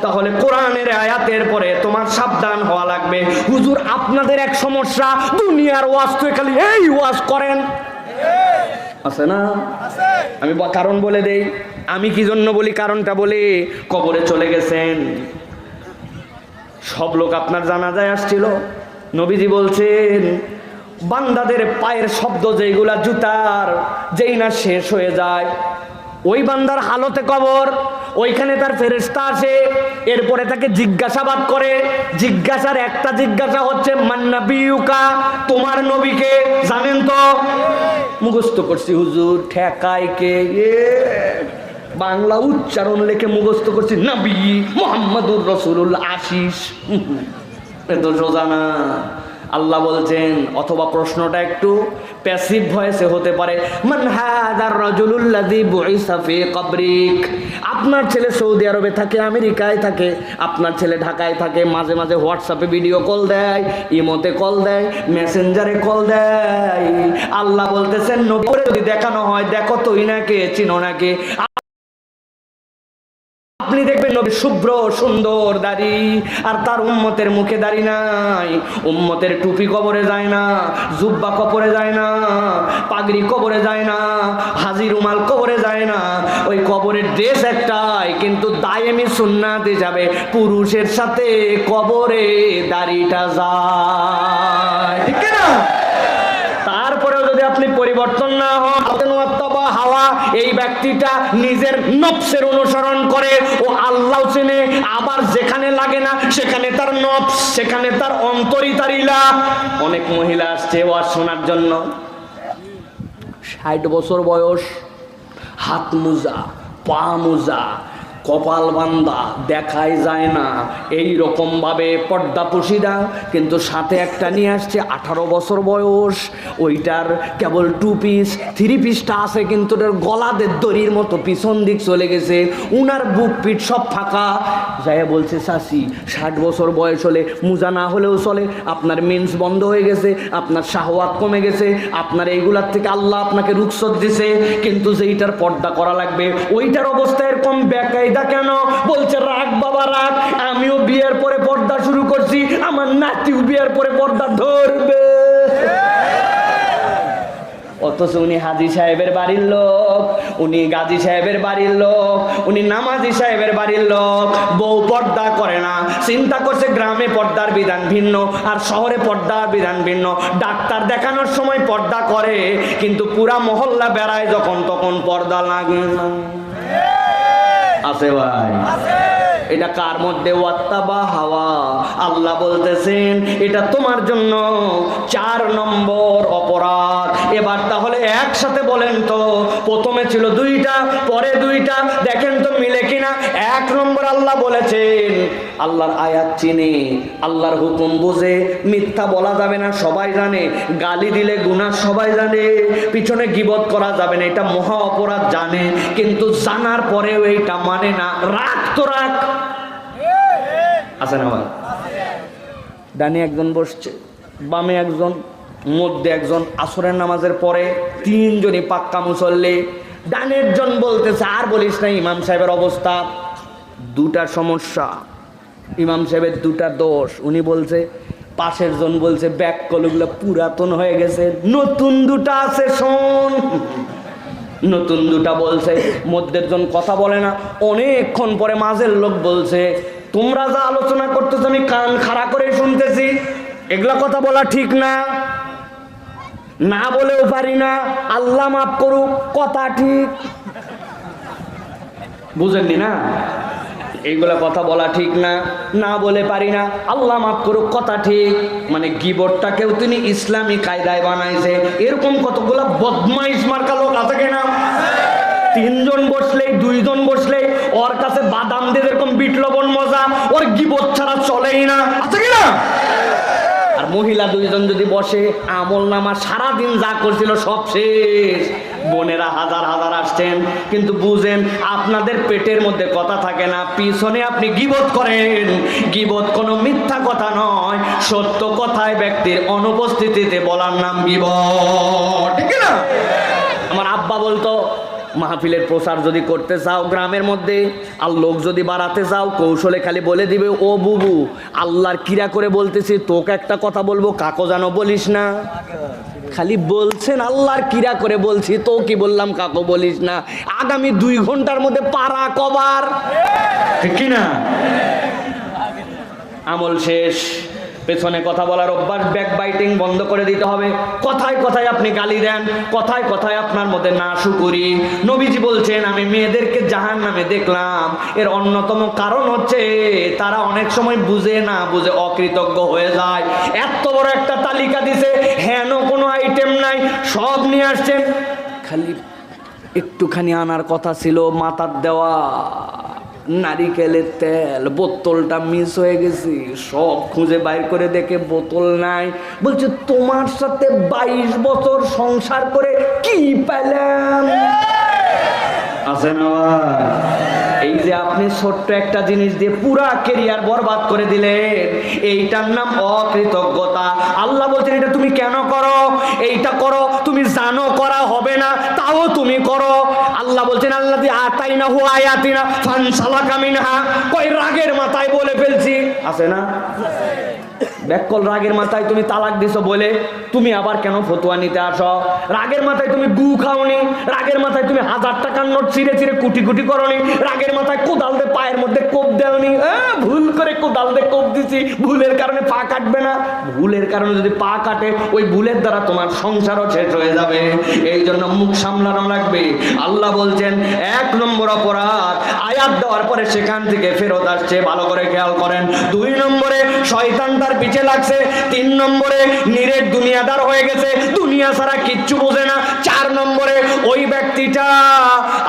তাহলে কোরআনের আয়াতের পরে তোমার সাবধান হওয়া লাগবে। হুজুর আপনাদের এক সমস্যা, দুনিয়ার ওয়াজ তো খালি এই ওয়াজ করেন, আছে না? আমি কারণ বলে দেই, আমি কি জন্য বলি, কারণটা বলি। কবরে চলে গেছেন সব লোক, আপনার জানাজায় আসছিল, নবীজি বলছেন বান্দাদের পায়ের শব্দ যেগুলা জুতার, যেই না শেষ হয়ে যায়, ওই বান্দার হালতে কবর, ওইখানে তার ফেরেশতা আসে, এরপরে তাকে জিজ্ঞাসাবাদ করে। জিজ্ঞাসার একটা জিজ্ঞাসা হচ্ছে মান নাবিয়ুকা, তোমার নবীকে জানেন তো? মুখস্থ করছি হুজুর, ঠেকায় কে? বাংলা উচ্চারণ লেখে মুখস্থ করছি, নবী মুহাম্মাদুর রাসূলুল্লাহ আশিস, এত সোজা না। আল্লাহ বলছেন, অথবা প্রশ্নটা একটু প্যাসিভ ভয়েসে হতে পারে, মান হাদার রাজুলুল্লাযী বুইসা ফি কবরিক। আপনার ছেলে সৌদি আরবে থাকে, আমেরিকায় থাকে, আপনার ছেলে ঢাকায় থাকে, মাঝে মাঝে হোয়াটসঅ্যাপে ভিডিও কল দেয়, ইমোতে কল দেয়, মেসেঞ্জারে কল দেয়। আল্লাহ বলতেছেন নবীরে যদি দেখানো হয়, দেখো তো ইনাকে, চিনো নাকি? আপনি দেখবেন নবী শুভ্র সুন্দর দাড়ি, আর তার উম্মতের মুখে দাড়ি নাই। উম্মতের টুপি কবরে যায় না, জুব্বা কবরে যায় না, পাগড়ি কবরে যায় না, হাজি রুমাল কবরে যায় না। ওই কবরের ড্রেস একটাই, কিন্তু দায়েমি সুন্নাতে যাবে, পুরুষের সাথে কবরে দাড়িটা যায়, ঠিক না? তারপরেও যদি আপনি পরিবর্তন না হন, হাওয়া, এই ব্যক্তিটা নিজের নফসের অনুসরণ করে, ও আল্লাহ চেনে, আবার যেখানে লাগে না সেখানে তার নফস, সেখানে তার অন্তরই তার ইলা। অনেক মহিলা আসছে ওয়াজ শোনার জন্য, 60 বছর বয়স, হাত মোজা, পা মোজা, কপাল বান্দা, দেখাই যায় না, এই রকম ভাবে পর্দা পুশিদা, কিন্তু সাথে একটা নিয়ে আসছে 18 বছর বয়স, ওইটার কেবল 2 পিস, 3 পিসটা আছে, কিন্তু ওটার গলাদের দড়ির মতো পিছন দিক চলে গেছে, উনার বুক পিঠ সব ফাঁকা। যাই বলছে চাচি 60 বছর বয়স হলে মোজা না হলেও চলে, আপনার মেন্স বন্ধ হয়ে গেছে, আপনার শাহওয়াত কমে গেছে, আপনার এইগুলার থেকে আল্লাহ আপনাকে রুখসত দিছে, কিন্তু যেইটার পর্দা করা লাগবে ওইটার অবস্থা এরকম বেকায়দা এটা কেন? বলছে রাগ বাবা রাগ, আমিও বিয়ের পরে পর্দা শুরু করছি, আমার নাতিও বিয়ের পরে পর্দা ধরবে। অথচ উনি হাজী সাহেবের বাড়ির লোক, উনি গাজী সাহেবের বাড়ির লোক, উনি নামাজি সাহেবের বাড়ির লোক, বউ পর্দা করে না। চিন্তা করছে গ্রামে পর্দার বিধান ভিন্ন আর শহরে পর্দার বিধান ভিন্ন। ডাক্তার দেখানোর সময় পর্দা করে, কিন্তু পুরা মহল্লা বেড়ায় যখন তখন পর্দা লাগে না। আছে ভাই? এটা কার মধ্যে? ওয়াত্তাবা হাওয়া। আল্লাহ বলতেছেন এটা তোমার জন্য 4 নম্বর অপরাধ। এবার তাহলে একসাথে বলেন তো, প্রথমে ছিল 2টা, পরে 2টা, দেখেন তো মিলে কিনা। 1 নম্বর আল্লাহ বলেছেন আল্লাহর আয়াত চিনে, আল্লাহর হুকুম বুঝে, মিথ্যা বলা যাবে না সবাই জানে, গালি দিলে গুনাহ সবাই জানে, পিছনে গীবত করা যাবে না এটা মহা অপরাধ জানে, কিন্তু জানার পরেও এইটা মানে না। রাগ তো রাগ আছে না ভাই? ডানে একজন বসছে, বামে একজন, মধ্যে একজন। আসরের নামাজের পরে 3 জনই পাক্কা মুসল্লি। ডানের জন বলতেছে আর বলিস না, ইমাম সাহেবের অবস্থা 2টা সমস্যা, ইমাম সাহেবের 2টা দোষ। উনি বলছে, পাশের জন বলছে ব্যাক কলগুলো পুরাতন হয়ে গেছে, নতুন 2টা আছে শোন। নতুন 2টা বলছে, মধ্যের জন কথা বলে না। অনেকক্ষণ পরে মাঝের লোক বলছে তোমরা যা আলোচনা করতেছো আমি কান খাড়া করে শুনতেছি, এগুলা কথা বলা ঠিক না, না বলেও পারি না, আল্লাহ মাফ করুক, কথা ঠিক। বুঝেননি না? এইগুলা কথা বলা ঠিক না, না বলে পারি না, আল্লাহ মাফ করুক, কথা ঠিক। মানে গীবতটাকেও তিনি ইসলামী কায়দায় বানাইছে। এরকম কতগুলা বদমাইশ মার্কা লোক আছে কিনা? 3 জন বসলেই, 2 জন বসলেই ওর কাছে বাদাম দিয়ে এরকম বিট লবণ মজা, ওর গীবত ছাড়া চলেই না, আছে কিনা? আর মহিলা 2 জন যদি বসে, আমল নামা সারাদিন যা করছিল সব শেষ। বোনেরা হাজার হাজার আসছেন, কিন্তু বুঝেন আপনাদের পেটের মধ্যে কথা থাকে না, পিছনে আপনি গীবত করেন। গীবত কোনো মিথ্যা কথা নয়, সত্য কথায় ব্যক্তির অনুপস্থিতিতে বলার নাম গীবত, ঠিক না? আমার আব্বা বলতো মাহফিলের প্রচার যদি করতে চাও গ্রামের মধ্যে, আর লোক যদি বাড়াতে চাও, কৌশলে খালি বলে দিবে ও বুবু আল্লাহর কিরা করে বলতেছি, তোকে একটা কথা বলবো, কাকো জানো বলিস না। খালি বলছেন আল্লাহর কিরা করে বলছি, তো কি বললাম কাকো বলিস না। আগামী 2 ঘন্টার মধ্যে পারা কবার, ঠিক কিনা? আমল শেষ। পেছনে কথা বলার অভ্যাস, ব্যাক বাইটিং বন্ধ করে দিতে হবে। কথায় কথায় আপনি গালি দেন, কথায় কথায় আপনার মধ্যে নাশুকরি। নবীজি বলছেন আমি মেয়েদেরকে জাহান্নামে দেখলাম, এর অন্যতম কারণ হচ্ছে তারা অনেক সময় বুঝে না বুঝে অকৃতজ্ঞ হয়ে যায়। এত বড় একটা তালিকা দিছে, হেন কোনো আইটেম নাই, সব নিয়ে আসছেন, খালি একটুখানি আনার কথা ছিল মাথার দেওয়া নারিকেলের তেল, বোতলটা মিস হয়ে গেছি, সব খুঁজে বাইর করে দেখে বোতল নাই। বলছে তোমার সাথে 22 বছর সংসার করে কি পেলাম? আছে না? এই যে আপনি ছোট্ট একটা জিনিস দিয়ে পুরা কেরিয়ার বরবাদ করে দিলেন, এইটার নাম অকৃতজ্ঞতা। আল্লাহ বলছেন এটা তুমি কেন করো? এইটা করো, তুমি জানো করা হবে না, তাও তুমি করো। আল্লাহ বলছেন আল্লাহ দিয়ে আতাইনা হু আয়াতিনা ফানসালাকা মিনহা, কই রাগের মাথায় বলে ফেলছি, আছে না? ব্যাককল রাগের মাথায় তুমি তালাক দিছো বলে তুমি আবার কেন ফতোয়া নিতে আসো? রাগের মাথায় তুমি গু খাওনি, রাগের মাথায় তুমি 1000 টাকার নোট ছিঁড়ে ছিঁড়ে কুটি কুটি করনি, রাগের মাথায় কোদাল দিয়ে পায়ের মধ্যে কোপ দেওনি, ভুল করে কোদাল দিয়ে কোপ দিছি, ভুলের কারণে পা কাটবে না। ভুলের কারণে যদি পা কাটে, ওই ভুলের দ্বারা তোমার সংসারও শেষ হয়ে যাবে। এই জন্য মুখ সামলানো লাগবে। আল্লাহ বলছেন 1 নম্বর অপরাধ, আয়াত দেওয়ার পরে সেখান থেকে ফেরত আসছে, ভালো করে খেয়াল করেন। 2 নম্বরে শয়তান তার পিছে লাগছে। 3 নম্বরে নিরেট দুনিয়াদার হয়ে গেছে, দুনিয়া ছাড়া কিচ্ছু বোঝে না। 4 নম্বরে ওই ব্যক্তিটা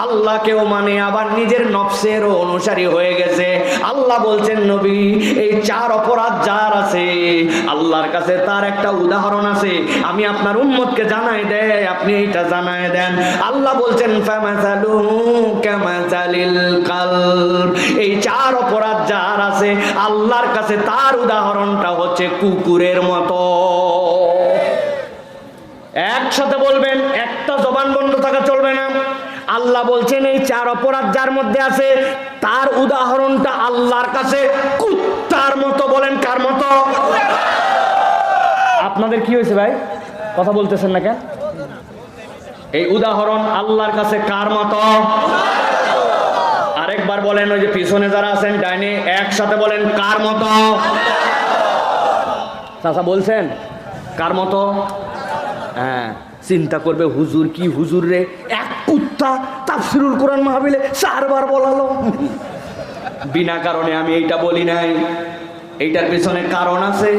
আল্লাহকেও মানে আবার নিজের নফসেরও অনুসারী হয়ে গেছে। আল্লাহ বলছেন নবী এই 4 অপরাধ যার আছে আল্লাহর কাছে তার একটা উদাহরণ আছে, আমি আপনার উম্মতকে জানাই দেয়, আপনি এইটা জানাই দেন। আল্লাহ বলছেন ফামাসালু কামাসালিল কলব, এই 4 অপরাধ যার আছে আল্লাহর কাছে তার উদাহরণটা হচ্ছে কুকুরের মতো। একসাথে বলবেন, একটা জবান বন্ধ থাকা চলবে না। আল্লাহ বলছেন এই 4 অপরাধ যার মধ্যে আছে তার উদাহরণটা আল্লাহর কাছে কুত্তার মতো। বলেন কার মতো? আপনাদের কি হয়েছে ভাই, কথা বলতেছেন না কেন? এই উদাহরণ আল্লাহর কাছে কার মতো? আরেকবার বলেন, ওই যে পিছনে যারা আছেন ডাইনে, একসাথে বলেন কার মতো? চাচা বলছেন কার মতো? হ্যাঁ, চিন্তা করবে হুজুর কি হুজুর রে, এক কুত্তা তাফসিরুল কোরআন মাহফিলে 4 বার বলালো। বিনা কারণে আমি এইটা বলি নাই, এইটার পিছনে কারণ আছে।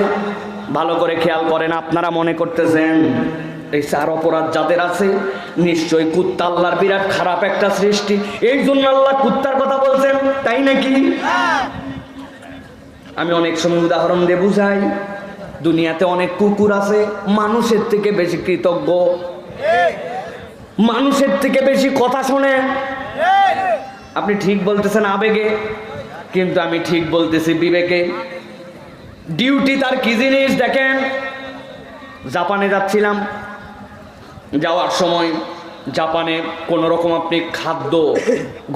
ভালো করে খেয়াল করেন। আপনারা মনে করতেছেন এই 4 অপরাধ যাদের আছে নিশ্চয়ই কুত্তা আল্লাহর বিরাট খারাপ একটা সৃষ্টি, এই জন্য আল্লাহ কুত্তার কথা বলছেন, তাই নাকি? আমি অনেক সময় উদাহরণ দিয়ে বুঝাই। দুনিয়াতে অনেক কুকুর আছে মানুষের থেকে বেশি কৃতজ্ঞ, মানুষের থেকে বেশি কথা শোনে। আপনি ঠিক বলতেছেন আবেগে, কিন্তু আমি ঠিক বলতেছি বিবেকে। ডিউটি তার কি জিনিস দেখেন। জাপানে যাচ্ছিলাম, যাওয়ার সময় জাপানে কোনো রকম আপনি খাদ্য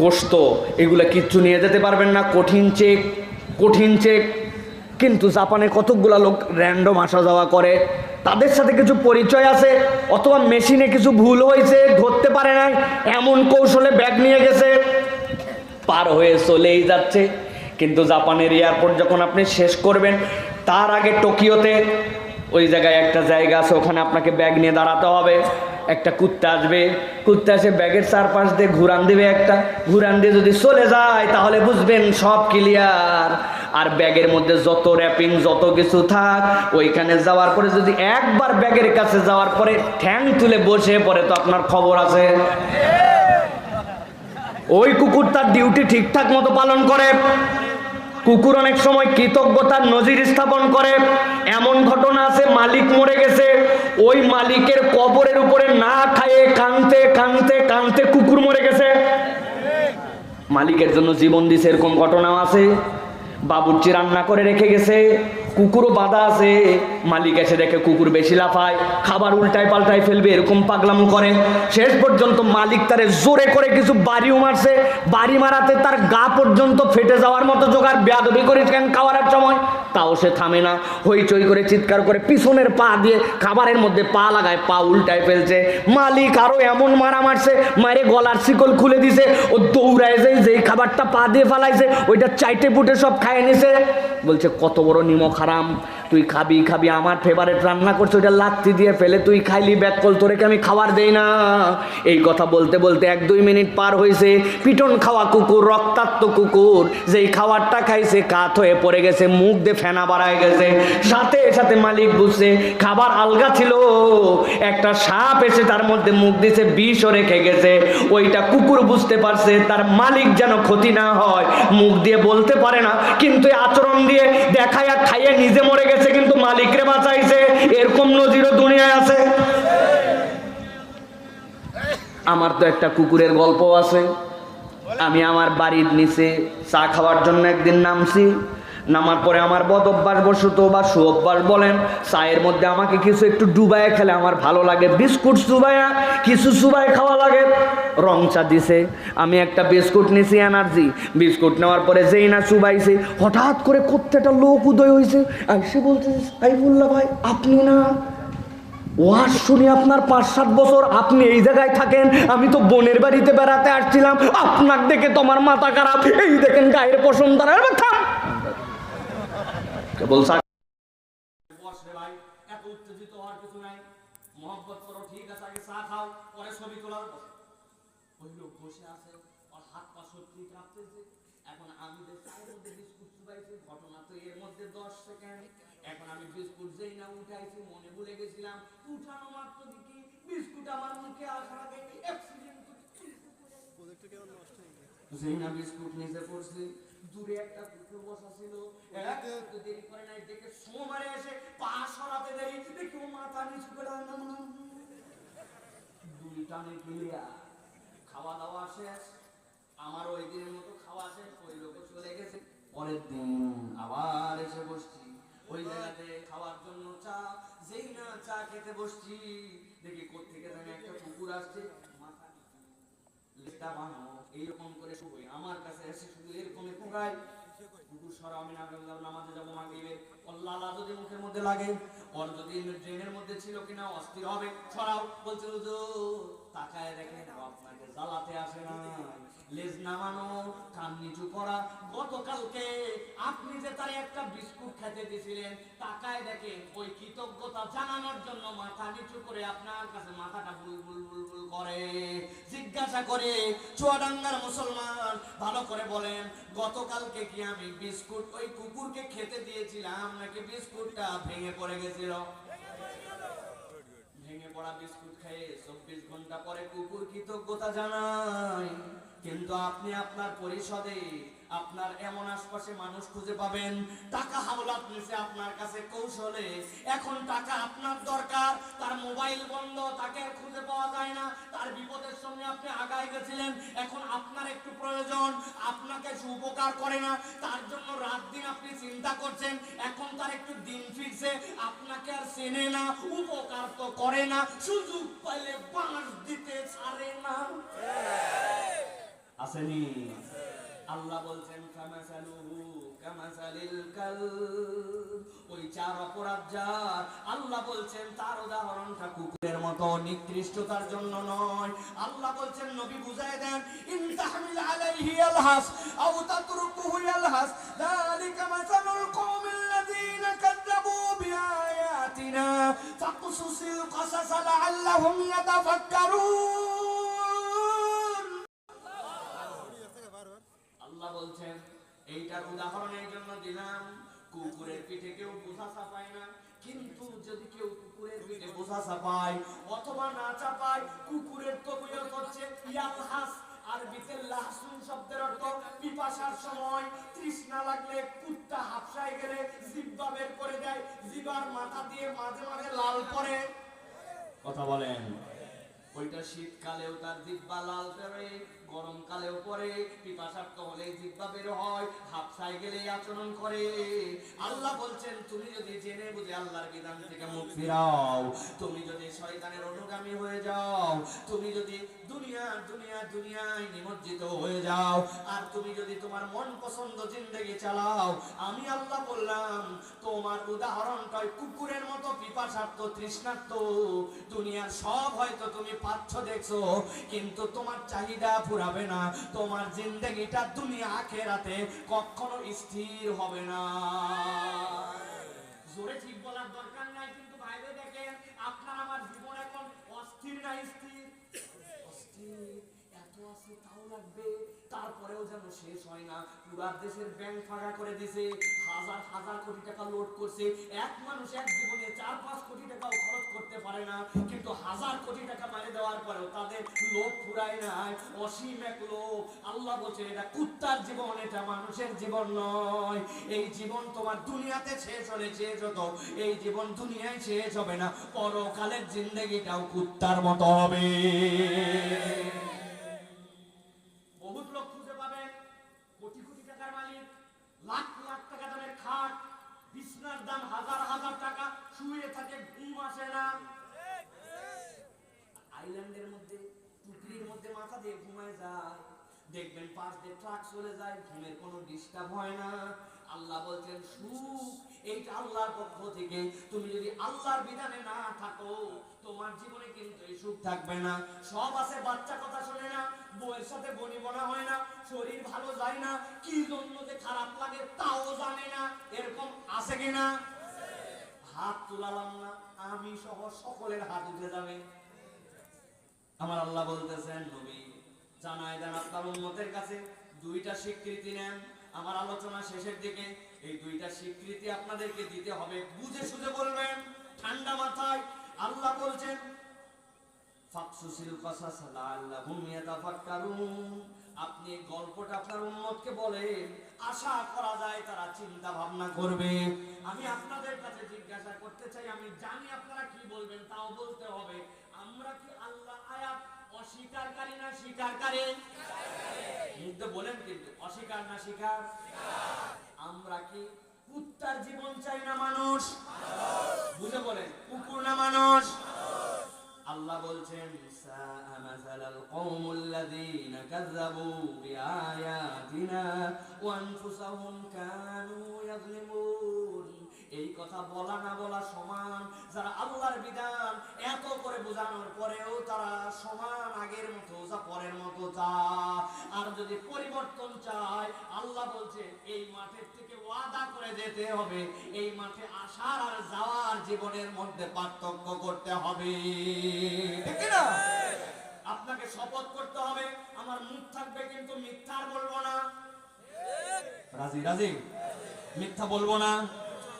গোশত এগুলা কিচ্ছু নিয়ে যেতে পারবেন না, কঠিন চেক, কঠিন চেক। কিন্তু জাপানে কতকগুলা লোক র্যান্ডম আসা যাওয়া করে, তাদের সাথে কিছু পরিচয় আছে, অথবা মেশিনে কিছু ভুল হয়েছে ধরতে পারে নাই, এমন কৌশলে ব্যাগ নিয়ে গেছে, পার হয়ে চলেই যাচ্ছে। কিন্তু জাপানের এয়ারপোর্ট যখন আপনি শেষ করবেন, তার আগে টোকিওতে ওই জায়গায় একটা জায়গা আছে, ওখানে আপনাকে ব্যাগ নিয়ে দাঁড়াতে হবে। একটা কুত্তা আসবে, কুত্তা এসে ব্যাগের চারপাশ দিয়ে ঘুরান দিবে, একটা ঘুরান দিয়ে যদি চলে যায় তাহলে বুঝবেন সব ক্লিয়ার। আর ব্যাগের মধ্যে যত র্যাপিং যত কিছু থাক, ওইখানে যাওয়ার পরে যদি একবার ব্যাগের কাছে যাওয়ার পরে ঠ্যাং তুলে বসে পড়ে তো আপনার খবর আছে। ওই কুকুর তার ডিউটি ঠিকঠাক মতো পালন করে। কুকুর অনেক সময় কৃতজ্ঞতার নজির স্থাপন করে। এমন ঘটনা আছে, মালিক মরে গেছে, ওই মালিকের কবরের উপরে না খায়ে কাঁদতে কাঁদতে কাঁদতে কুকুর মরে গেছে, মালিকের জন্য জীবন দিছে, এরকম ঘটনাও আছে। বাবুর্চি রান্না করে রেখে গেছে, কুকুরও বাঁধা আছে, মালিক এসে দেখে কুকুর বেশি লাফায়, খাবার উল্টায় পাল্টায় ফেলবে, এরকম পাগলামো করে। শেষ পর্যন্ত মালিক তারে জোরে করে কিছু বাড়িও মারছে, বাড়ি মারাতে তার গা পর্যন্ত ফেটে যাওয়ার মতো জোগাড়, বেয়াদবি করেছেন খাওয়ার সময়, তাও সে থামে না, হইচই করে চিৎকার করে পিছনের পা দিয়ে খাবারের মধ্যে পা লাগায়, পা উল্টায় ফেলছে। মালিক আরো এমন মারা মারছে, মারে গলার শিকল খুলে দিছে, ও দৌড়ায় যায়, যেই খাবারটা পা দিয়ে ফালাইছে ওইটা চাইটে পুটে সব খায় নিছে। বলছে কত বড় নিমক হারাম, তুই খাবি খাবি, আমার ফেভারিট রান্না করছে ওইটা লাত্তি দিয়ে ফেলে তুই খাইলি, ব্যাক কল তোরে আমি খাবার দেই না। এই কথা বলতে বলতে 1-2 মিনিট পার হয়েছে। পিটন খাওয়া কুকুর, রক্তাক্ত কুকুর, যেই খাবারটা খাইছে কাত হয়ে পড়ে গেছে, মুখ দিয়ে ফেনা বাড়ায় গেছে। সাথে সাথে মালিক বুঝছে খাবার আলগা ছিল, একটা সাপ এসে তার মধ্যে মুখ দিছে, বিষও রেখে গেছে। ওইটা কুকুর বুঝতে পারছে তার মালিক যেন ক্ষতি না হয়, মুখ দিয়ে বলতে পারে না, কিন্তু আচরণ দিয়ে দেখায়া খাইয়ে নিজে মরে গেছে, কিন্তু মালিকরে বাঁচাইছে। এরকম নজিরও দুনিয়ায় আছে। আমার তো একটা কুকুরের গল্প আছে। আমি আমার বাড়ির নিচে চা খাওয়ার জন্য একদিন নামছি, নামার পরে আমার বদ অভ্যাস বসত বা সুঅভ্যাস বলেন, চায়ের মধ্যে আমাকে কিছু একটু ডুবায় খেলে আমার ভালো লাগে, বিস্কুট চুবায়া কিছু চুবায় খাওয়া লাগে। রং চা দিছে, আমি একটা বিস্কুট নিছি এনার্জি, বিস্কুট নেওয়ার পরে যেই না চুবাইছে, হঠাৎ করে কোত্থেটা লোক উদয় হয়েছে, সে বলছে সাইফুল্লাহ ভাই আপনি না? ওয়াজ শুনি আপনার 5-7 বছর, আপনি এই জায়গায় থাকেন, আমি তো বোনের বাড়িতে বেড়াতে আসছিলাম, আপনার দেখে তোমার মাথা খারাপ, এই দেখেন গায়ের পশম দাঁড়ায়। থাম, বলছা ভাই এত উত্তেজিত হওয়ার কিছু নাই, মহব্বত করো, ঠিক আছে, আগে চা খাও, পরে ছবি তোলার। ওই লোক বসে আছে, ওর হাত পা সত্যি কাঁপতেছে। এখন আমি যে চায়ের মধ্যে বিস্কুট চুবাইছি, ঘটনা তো এর মধ্যে 10 সেকেন্ড। এখন আমি বিস্কুট যেই না উঠাইছি, মনে ভুলে গেছিলাম, উঠানো মাত্র দেখি বিস্কুট আমার মুখে আসার আগে অ্যাক্সিডেন্ট যেই না বিস্কুট নিচে পড়ছি, দূরে একটা কুকুর বসা ছিল, একটু দেরি করে নাই, দেখে সোমারে এসে পা সরাতে দেরি, দেখি ও মাথা নিচু করে দুই টানে ক্লিয়ার। খাওয়া দাওয়া শেষ, আমার ওই দিনের মতো খাওয়া শেষ, ওই লোক চলে গেছে। পরের দিন আবার এসে বসছি ওই জায়গাতে খাওয়ার জন্য চা, যেই না চা খেতে বসছি, দেখি কোত্থেকে জানি একটা কুকুর আসছে, মাথা লেটা বানো এইরকম করে শুয়ে আমার কাছে এসে শুধু এরকমই কোগায় কুকুর সরা আমি নামাজে যাবো মাগরিবে আল্লাহ যদি মুখের মধ্যে লাগে ওর যদি ড্রেনের মধ্যে ছিল কিনা অস্থির হবে ছড়াও বলছে হুজুর তাকায় দেখেন আপনাকে জ্বালাতে আসে না লেজ নামানো কান নিচু করা গতকালকে আপনি যে তার একটা বিস্কুট খেতে দিয়েছিলেন তাকায় দেখেন ওই কৃতজ্ঞতা জানানোর জন্য মাথা নিচু করে আপনার কাছে মাথাটা বুলবুল বুলবুল করে জিজ্ঞাসা করে চুয়াডাঙ্গার মুসলমান ভালো করে বলেন গতকালকে কি আমি বিস্কুট ওই কুকুরকে খেতে দিয়েছিলাম নাকি বিস্কুটটা ভেঙে পড়ে গেছিল? ভেঙে পড়া বিস্কুট খেয়ে 24 ঘন্টা পরে কুকুর কৃতজ্ঞতা জানায়, কিন্তু আপনি আপনার পরিষদে আপনার এমন আশপাশে মানুষ খুঁজে পাবেন টাকা হাওলাত নিছে আপনার কাছে কৌশলে, এখন টাকা আপনার দরকার, তার মোবাইল বন্ধ, তাকে খুঁজে পাওয়া যায় না, তার বিপদের সঙ্গে আপনি আগায় গেছিলেন, এখন আপনার একটু প্রয়োজন, আপনাকে উপকার করে না, তার জন্য রাত দিন আপনি চিন্তা করছেন, এখন তার একটু দিন ফিরছে, আপনাকে আর চেনে না, উপকার তো করে না, সুযোগ পাইলে বাঁশ দিতে ছাড়ে না। আসেনি? আল্লাহ বলছেন কামাসালুহু কামাসালিল কালব, ওই চার অপরাধ যার আল্লাহ বলছেন তার উদাহরণটা কুকুরের মতো, নিকৃষ্টতার জন্য নয়। আল্লাহ বলছেন নবী বুঝায় দেন ইন তাহমিল আলাইহি ইয়ালহাস আও তাতরুকুহু ইয়ালহাস যালিকা মাসালুল কওমিল্লাযীনা কাযযাবু বিআয়াতিনা ফাকসুসিল কাসাস লাআল্লাহুম ইয়াতাফাক্কারুন। আল্লাহ বলছেন এইটার উদাহরণের জন্য দিলাম, কুকুরের পিঠে কেউ বোঝা চাপায় না, কিন্তু যদি কেউ কুকুরের পিঠে বোঝা চাপায় অথবা না চাপায়, কুকুরের তবিয়ত হচ্ছে ইয়ালহাস, আরবিতে লাহসুন শব্দের অর্থ পিপাসার সময়, তৃষ্ণা লাগলে কুত্তা হাফসায় গেলে জিহ্বা বের করে দেয়, জিহ্বার মাথা দিয়ে মাঝে মাঝে লাল পড়ে। কথা বলেন? ওইটা শীতকালেও তার জিহ্বা লাল পড়ে, গরমকালেও পরে, পিপাসার্থ হলে জিহ্বা বের হয়, হাফসায় গেলে আচরণ করে। আল্লাহ বলছেন তুমি যদি জেনে বুঝে আল্লাহর বিধান থেকে মুখ ফিরাও, তুমি যদি শয়তানের অনুগামী হয়ে যাও, তুমি যদি দুনিয়ায় নিমজ্জিত হয়ে যাও, আর তুমি যদি তোমার মন পছন্দ জিন্দেগি চালাও, আমি আল্লাহ বললাম তোমার উদাহরণটা কুকুরের মতো পিপাসার্থ তৃষ্ণার্থ। দুনিয়ার সব হয়তো তুমি পাচ্ছ দেখছো, কিন্তু তোমার চাহিদা ফুরাবে না, তোমার জিন্দেগিটা দুনিয়া আখিরাতে কখনো স্থির হবে না। জোরে ঠিক বলার দরকার নাই, কিন্তু বাইরে দেখেন আপনার আমার জীবন এখন অস্থির না স্থির? অস্থির এত আছে তাও লাগবে, তারপরেও যেন শেষ হয় না। পুরা দেশের ব্যাংক ফাঁকা করে দিছে, হাজার হাজার কোটি টাকা লোড করছে, এক মানুষ এক জীবনে 4-5 কোটি টাকাও খরচ করতে পারে না, কিন্তু হাজার কোটি টাকা মারে দেওয়ার পরেও তাদের লোভ ফুরায় নাই, অসীম এক লোভ। আল্লাহ বলছেন এটা কুত্তার জীবন, এটা মানুষের জীবন নয়। এই জীবন তোমার দুনিয়াতে শেষ হলে শেষ হতো, এই জীবন দুনিয়ায় শেষ হবে না, পরকালের জিন্দেগিটাও কুত্তার মতো হবে। বহুত লোক খুঁজে পাবেন কোটি কোটি টাকার মালিক, লাখ লাখ টাকা দামের খাট, বিছনার দাম হাজার হাজার টাকা, শুয়ে থাকে, ঘুম আসে না, আইল্যান্ডের মধ্যে টুকরির মধ্যে মাথা দিয়ে ঘুমায় যায়, দেখবেন পাশ দিয়ে ট্রাক চলে যায়, ঘুমের কোনো ডিস্টার্ব হয় না। আল্লাহ বলছেন সুখ এইটা আল্লাহর পক্ষ থেকে, তুমি যদি আল্লাহর বিধানে না থাকো তোমার জীবনে কিন্তু এই সুখ থাকবে না। সব আছে, বাচ্চা কথা শোনে না, বউয়ের সাথে বনিবনা হয় না, শরীর ভালো যায় না, কি জন্য যে খারাপ লাগে তাও জানে না, এরকম আছে কিনা? হাত তুলালাম না, আমি সহ সকলের হাত উঠে যাবে। আমার আল্লাহ বলতেছেন নবী জানায় দেন আপনার উম্মতের কাছে দুইটা স্বীকৃতি নেন। আমার আলোচনা শেষের দিকে এই দুইটা স্বীকৃতি আপনাদেরকে দিতে হবে, বুঝে সুঝে বলবেন, ঠান্ডা মাথায়। আল্লাহ বলছেন ফাকসুসিল কাসাস লাআল্লাহুম ইয়াতাফাক্কারুন, আপনি গল্পটা আপনার উম্মতকে বলেন, আশা করা যায় তারা চিন্তা ভাবনা করবে। আমি আপনাদের কাছে জিজ্ঞাসা করতে চাই, আমি জানি আপনারা কি বলবেন, তাও বলতে হবে, আমরা কি আল্লাহ আয়াত অস্বীকারী না স্বীকারকারী? মুখে বলেন কিন্তু, অস্বীকার না স্বীকার? আমরা কি কুত্তার জীবন চাই না মানুষ? বুঝে বলেন, কুকুর না মানুষ? আল্লাহ বলছেন সাআ মাসালাল কওমুল্লাযীনা الذين كذبوا بآياتنا وأنفسهم كانوا يظلمون। এই কথা বলা না বলা সমান। যারা আল্লাহর বিধান এত করে বোঝানোর পরেও তারা সমান আগের মতো যা পরের মতো চায়। আর যদি পরিবর্তন চায়, আল্লাহ বলছে এই মাঠের থেকে ওয়াদা করে যেতে হবে, এই মাঠে আসার আর যাওয়ার জীবনের মধ্যে পার্থক্য করতে হবে, ঠিক না? আপনাকে শপথ করতে হবে, আমার মুখ থাকবে কিন্তু মিথ্যা আর বলবো না। রাজি রাজি? মিথ্যা বলবো না,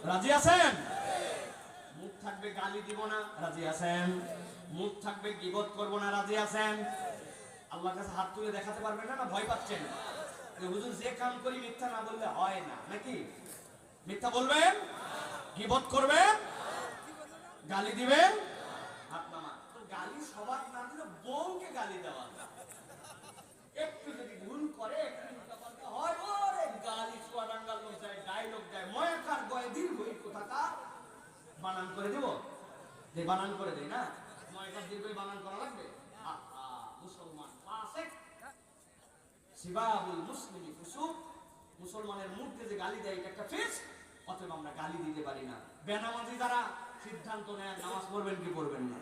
রাজি আছেন? মুখ থাকবে গালি দিব না, রাজি আছেন? মুখ থাকবে গীবত করব না, রাজি আছেন? আল্লাহর কাছে হাত তুলে দেখাতে পারবেন না? না ভয় পাচ্ছেন? হুজুর যে কাম করি মিথ্যা না বললে হয় না নাকি? মিথ্যা বলবেন, গীবত করবেন, গালি দিবেন, হাত নামা। গালি সবার না দিলে বউকে গালি দেওয়া, একটু যদি ভুল করে একটু উল্টাপাল্টা হয়, ওরে গালি চুয়াডাঙ্গার লোক যায়, ডায়লগ দেয়, ময়াকার গয়ে দীর্ঘই কোথাকার বানান করে দেব, যে বানান করে দেয় না, ময়াকার দীর্ঘই বানান করা লাগবে। মুসলমান ফাসিক, সিবাবুল মুসলিমি ফুসুক, মুসলমানের মুখে যে গালি দেয় এটা একটা ফিস্ক, অতএব আমরা গালি দিতে পারি না। বেনামাজি যারা সিদ্ধান্ত নেয় নামাজ পড়বেন কি পড়বেন না,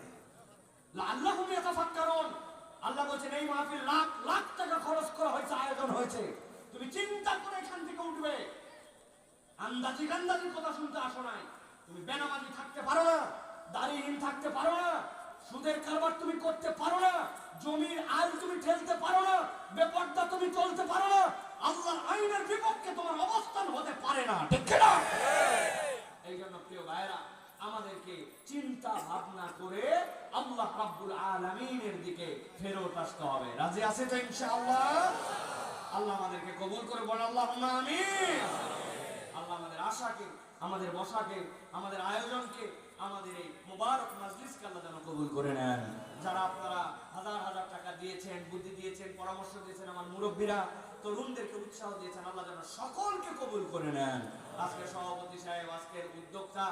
লাআল্লাহুম ইয়াতাফাক্কারুন, আল্লাহ বলেন এই মাহফিল লাখ লাখ টাকা খরচ করা হয়েছে, আয়োজন হয়েছে, তুমি চিন্তা করে এখান থেকে উঠবে। আন্দাজি গান্দাজি কথা শুনতে আসো নাই। তুমি বেনামাজি থাকতে পারো না, দাড়িহীন থাকতে পারো না, সুদের কারবার তুমি করতে পারো না, জমির আইল তুমি ঠেলতে পারো না, বেপরদা তুমি চলতে পারো না, আল্লাহর আইনের বিপক্ষে তোমার অবস্থান হতে পারে না, ঠিক না? এই জন্য প্রিয় ভাইরা, আমাদেরকে চিন্তা ভাবনা করে আল্লাহ রাব্বুল আলামিনের দিকে ফেরত আসতে হবে। রাজি আছে তো ইনশাআল্লাহ? আল্লাহ আমাদেরকে কবুল করে বলেন আল্লাহুম্মা আমিন। আল্লাহ আমাদের আশাকে, আমাদের বসাকে, আমাদের আয়োজনকে, আমাদের এই মুবারক মাজলিসকে আল্লাহ যেন কবুল করে নেন। যারা আপনারা হাজার হাজার টাকা দিয়েছেন, বুদ্ধি দিয়েছেন, পরামর্শ দিয়েছেন, আমার মুরব্বীরা, তরুণদেরকে উৎসাহ দিয়েছেন, আল্লাহ যেন সকলকে কবুল করে নেন। আজকের সভাপতি সাহেব, আজকের উদ্যোক্তা,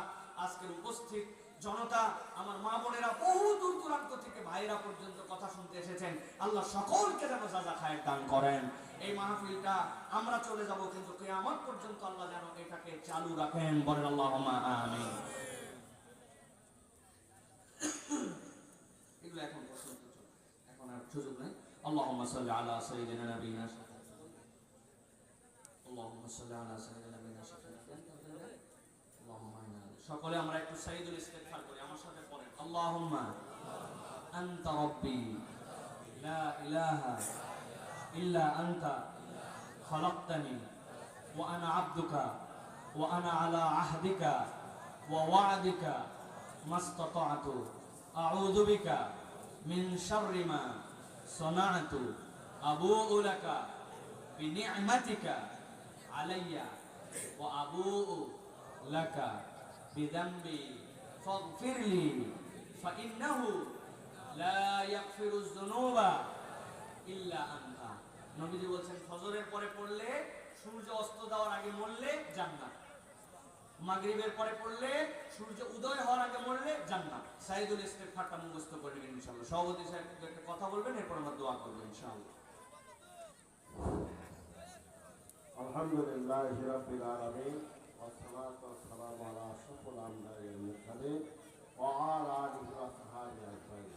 আজকের উপস্থিত জনতা, আমার মা বোনেরা, বহু দূর দূরান্ত থেকে ভাইরা পর্যন্ত কথা শুনতে এসেছেন, আল্লাহ সকলকে যেন যাজা খায়ের দান করেন। এই মাহফিলটা আমরা চলে যাব, কিন্তু কিয়ামত পর্যন্ত আল্লাহ যেন এটাকে চালু রাখেন, বলেন আল্লাহুম্মা আমিন। এগুলো এখন পর্যন্ত চলে, এখন আর সুযোগ নেই। আল্লাহুম্মা সাল্লি আলা সাইয়্যিদিনা নাবিয়িনা, আল্লাহুম্মা সাল্লি আলা সাইয়্যিদিনা নাবিয়িনা। সকলে আমরা একটু সাইয়্যিদুল ইস্তিগফার করি, আমার সাথে পড়েন। আল্লাহুম্মা আনতা রাব্বি লা ইলাহা ইল্লা আনতা খালাকতানি ওয়া আনা আবদুকা ওয়া আনা আলা আহদিকা ওয়া ওয়া'দিকা মাসতাতা'তু আউযু বিকা মিন শাররি মা সানা'তু আবুউ লাকা বিনি'মাতিকা আলাইয়া ওয়া আবুউ লাকা বিযামবি ফাগফিরলি ফাইন্নাহু লা ইয়াগফিরুয যুনুবা ইল্লা আনতা। নবীজি বলেন ফজরের পরে পড়লে, সূর্য অস্ত যাওয়ার আগে মরলে জান্নাত, মাগরিবের পরে পড়লে, সূর্য উদয় হওয়ার আগে মরলে জান্নাত। সাইয়্যিদুল ইস্তিগফারটা মুখস্থ করে নেবেন ইনশাআল্লাহ। সভাপতি সাহেব একটা কথা বলবেন, এরপর আমরা দোয়া করব ইনশাআল্লাহ। আলহামদুলিল্লাহি রাব্বিল আলামিন ওয়া সলাতু ওয়া সালামু আলা আশরাফিল আমবিয়া ওয়াল মুরসালিন ওয়া আলা আলিহি ওয়া সাহবিহি আজমাইন।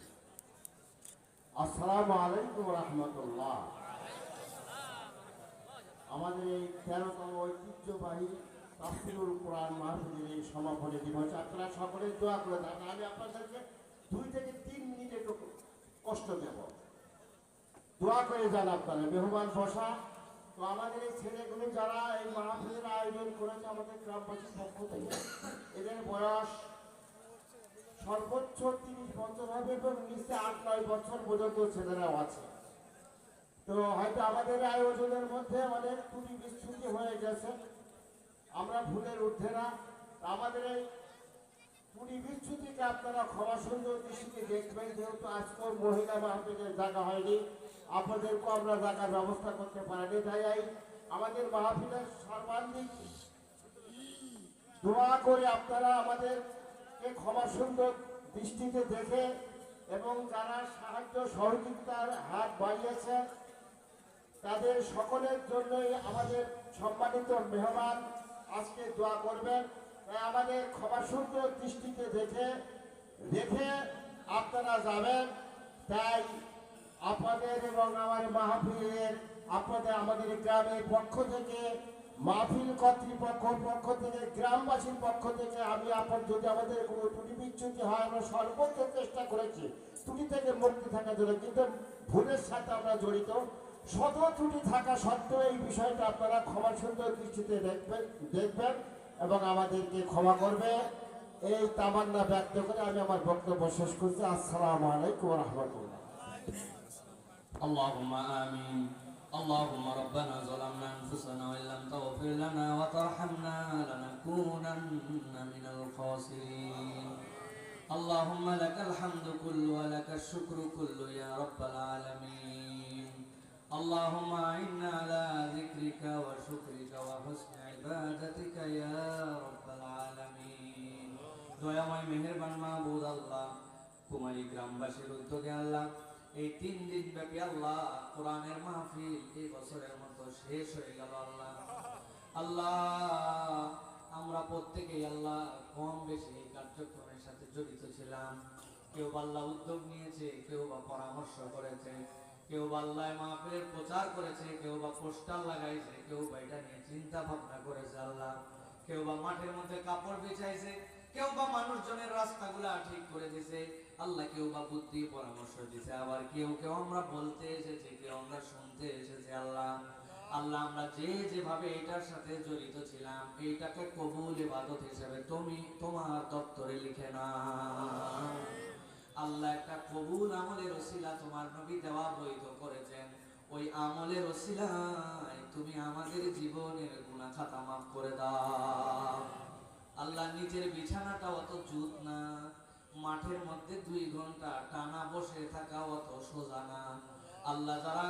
আসসালামু আলাইকুম ওয়া রাহমাতুল্লাহ। আমাদের এই 13তম ঐতিহ্যবাহী তাফসীরুল কোরআন মাহফিলের এই সমাপনী দিবস, আপনারা সকলে দোয়া করে থাকেন। আমি আপনাদেরকে 2 থেকে 3 মিনিট একটু কষ্ট দেব, দোয়া করে যান আপনারা। মেহমান বসা। তো আমাদের এই ছেলেগুলো যারা এই মাহফিলের আয়োজন করেছে আমাদের গ্রামবাসীর পক্ষ থেকে, এদের বয়স সর্বোচ্চ 30 বছর হবে এবং নিচে 8-9 বছর পর্যন্ত ছেলেরাও আছে। তো হয়তো আমাদের আয়োজনের মধ্যে অনেক ত্রুটি বিচ্ছুতি হয়ে গেছে, আমরা ভুলের ঊর্ধ্বে না। আমাদের এই ত্রুটি বিচ্ছুতিকে আপনারা ক্ষমা সুন্দর দৃষ্টিতে দেখবেন, যেহেতু আজকের মহিলা মাহফিলের জায়গা হয়নি, আপনাদেরকেও আমরা জায়গার ব্যবস্থা করতে পারিনি, তাই আমাদের মাহফিলের সর্বাঙ্গীন দোয়া করে আপনারা আমাদেরকে ক্ষমা সুন্দর দৃষ্টিতে দেখে এবং যারা সাহায্য সহযোগিতার হাত বাড়িয়েছে তাদের সকলের জন্যই আমাদের সম্মানিত মেহমান আজকে দোয়া করবেন। তাই আমাদের ক্ষমাসুন্দর দৃষ্টিতে রেখে আপনারা যাবেন। তাই আপনাদের এবং আমার মাহফিলের আমাদের গ্রামের পক্ষ থেকে, মাহফিল কর্তৃপক্ষ পক্ষ থেকে, গ্রামবাসীর পক্ষ থেকে আমি যদি আমাদের কোনো ত্রুটি বিচ্যুতি হয়, আমরা সর্বোচ্চ চেষ্টা করেছি ত্রুটি থেকে মুক্তি থাকার জন্য, কিন্তু ভুলের সাথে আমরা জড়িত। শত ত্রুটি থাকা সত্ত্বেও এই বিষয়টা আপনারা ক্ষমা সুন্দর দৃষ্টিতে দেখবেন এবং আমাদেরকে ক্ষমা করবে, এই তামান্না ব্যক্ত করে আমি আমার বক্তব্য শেষ করছি। আসসালামু আলাইকুম ওয়া রাহমাতুল্লাহ। اللهم آمين. اللهم ربنا ظلمنا أنفسنا وإن لم تغفر لنا وترحمنا لنكونن من الخاسرين. اللهم لك الحمد كله ولك الشكر كله يا رب العالمين. اللهم أعنا على ذكرك وشكرك وحسن عبادتك يا رب العالمين. দয়াময় মেহেরবান মাহবুব আল্লাহ, কুমারী গ্রামবাসীর উদ্যোগে আল্লাহ এই 3 দিন ব্যাপী আল্লাহ কোরআনের মাহফিল এই বছরের মতো শেষ হয়ে গেল। আল্লাহ আমরা প্রত্যেকেই আল্লাহ কম বেশি কার্যক্রমের সাথে জড়িত ছিলাম। কেউ আল্লাহ উদ্যোগ নিয়েছে, কেউ বা পরামর্শ করেছে, কেউ বা আল্লাহ মাহফিলের প্রচার করেছে, কেউ বা পোস্টার লাগাইছে, কেউ বা এটা নিয়ে চিন্তা ভাবনা করেছে। আল্লাহ কেউ বা মাঠের মধ্যে কাপড় বিছাইছে, কেউ বা মানুষজনের রাস্তাগুলা ঠিক করে দিছে। আল্লাহ কেউ বা বুদ্ধি পরামর্শ দিছে, আবার কেউ আমরা বলতে এসেছি, কেউ আমরা শুনতে এসেছি। আল্লাহ আমরা যেভাবে এটার সাথে জড়িত ছিলাম, এইটাকে কবুল ইবাদত হিসেবে তুমি তোমার দপ্তরে লিখে নাও। আল্লাহ একটা কবুল আমলের ওসিলা তোমার নবী দেওয়া বৈধ করেছেন, ওই আমলের ওসিলায় তুমি আমাদের জীবনের গুনাহ খাতা মাফ করে দাও। আল্লাহ নিজের বিছানাটা অত জুত না, মাঠের মধ্যে 2 ঘন্টা টানা বসে থাকা অত সোজা না। আল্লাহ যারা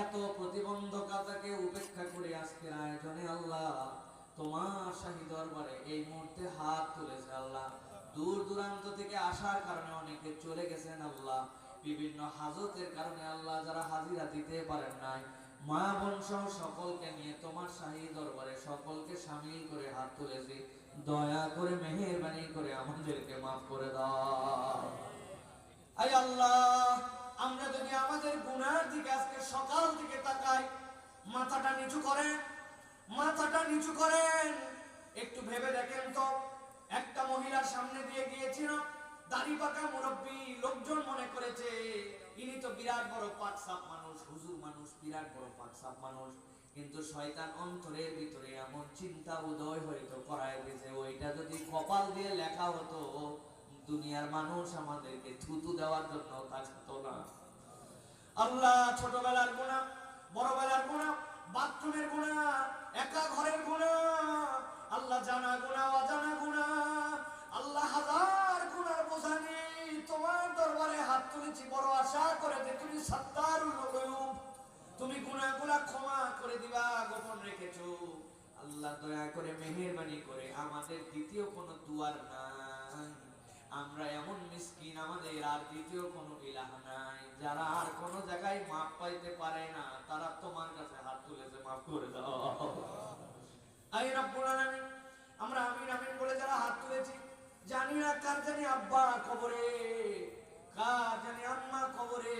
এত প্রতিবন্ধকতাকে উপেক্ষা করে আজকের আয়োজনে আল্লাহ তোমার শাহী দরবারে এই মুহূর্তে হাত তুলেছে, আল্লাহ দূর দূরান্ত থেকে আসার কারণে অনেকে চলে গেছেন। আল্লাহ বিভিন্ন হাজতের কারণে আল্লাহ যারা হাজিরা দিতে পারেন নাই, মা বোন সহ সকলকে নিয়ে তোমার শাহী দরবারে সকলকে শামিল করে হাত তুলেছি। দয়া করে মেহেরবানি করে আমাদেরকে মাফ করে দাও। আয় আল্লাহ, আমরা যদি আমাদের গুনার দিকে আজকে সকাল থেকে তাকাই, মাথাটা নিচু করেন, একটু ভেবে দেখেন তো। একটা মহিলার সামনে দিয়ে গিয়েছিল, দাড়ি পাকা মুরব্বী, লোকজন মনে করেছে ইনি তো বিরাট বড় পাকসাপ মানুষ, হুজুর মানুষ, বিরাট বড় পাকসাপ মানুষ। কিন্তু শয়তান অন্তরের ভিতরে এমন চিন্তা উদয় হয়তো করায় দিয়েছে, ওইটা যদি কপাল দিয়ে লেখা হতো, দুনিয়ার মানুষ আমাদেরকে থুতু দেওয়ার জন্য তাকাতো না। আল্লাহ ছোটবেলার গুনাহ, বড়বেলার গুনাহ, বাথরুমের গুনাহ, একা ঘরের গুনাহ, আল্লাহ জানা গুনাহ, অজানা গুনাহ, আল্লাহ হাজার গুনার বোঝা নিয়ে তোমার দরবারে হাত তুলেছি, বড় আশা করে যে তুমি সাত্তারুল গুয়ুব, তুমি গুনাহগুলা ক্ষমা করে দিবা, গোপন রেখেছো। আল্লাহ দয়া করে মেহেরবানি করে আমাদের দ্বিতীয় কোনো দুয়ার নাই। আমরা এমন মিসকিন, আমাদের আর দ্বিতীয় কোনো ইলাহ নাই। যারা আর কোনো জায়গায় মাপ পাইতে পারে না, তারা তোমার কাছে হাত তুলেছে, মাফ করে দাও। আয় রব্বুল আলামিন, আমরা আমিন আমিন বলে যারা হাত তুলেছি, জানি না কার জানি আব্বা কবরে, কার জানি আম্মা কবরে।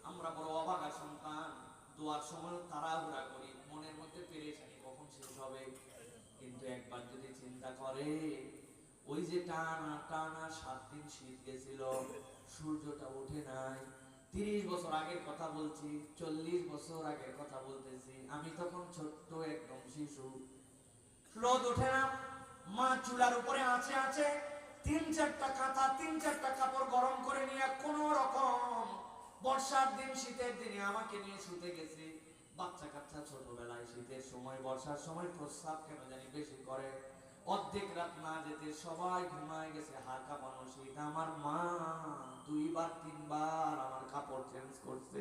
আমরা বড় অভাগা সন্তান, দোয়ার সময় তাড়াহুড়া করি, মনের মধ্যে পেরেশানি কখন শেষ হবে। কিন্তু একবার যদি চিন্তা করে, ওই যে টানা 7 দিন শীত গেছিল, সূর্যটা ওঠে নাই। 30 বছর আগের কথা বলছি, 40 বছর আগের কথা বলতেছি। আমি তখন ছোট্ট একদম শিশু। রোদ ওঠে না, মা চুলার উপরে আছে 3-4টা কাঁথা, 3-4টা কাপড় গরম করে নিয়ে কোন রকম বর্ষার দিন, শীতের দিনে আমাকে নিয়ে শুতে গেছে। বাচ্চা কাচ্চা ছোটবেলায় শীতের সময়, বর্ষার সময় প্রস্রাব কেন জানি বেশি করে। অর্ধেক রাত না যেতে সবাই ঘুমায় গেছে, হাড় কাঁপানো শীত। আমার মা 2-3 বার আমার কাপড় চেঞ্জ করছে।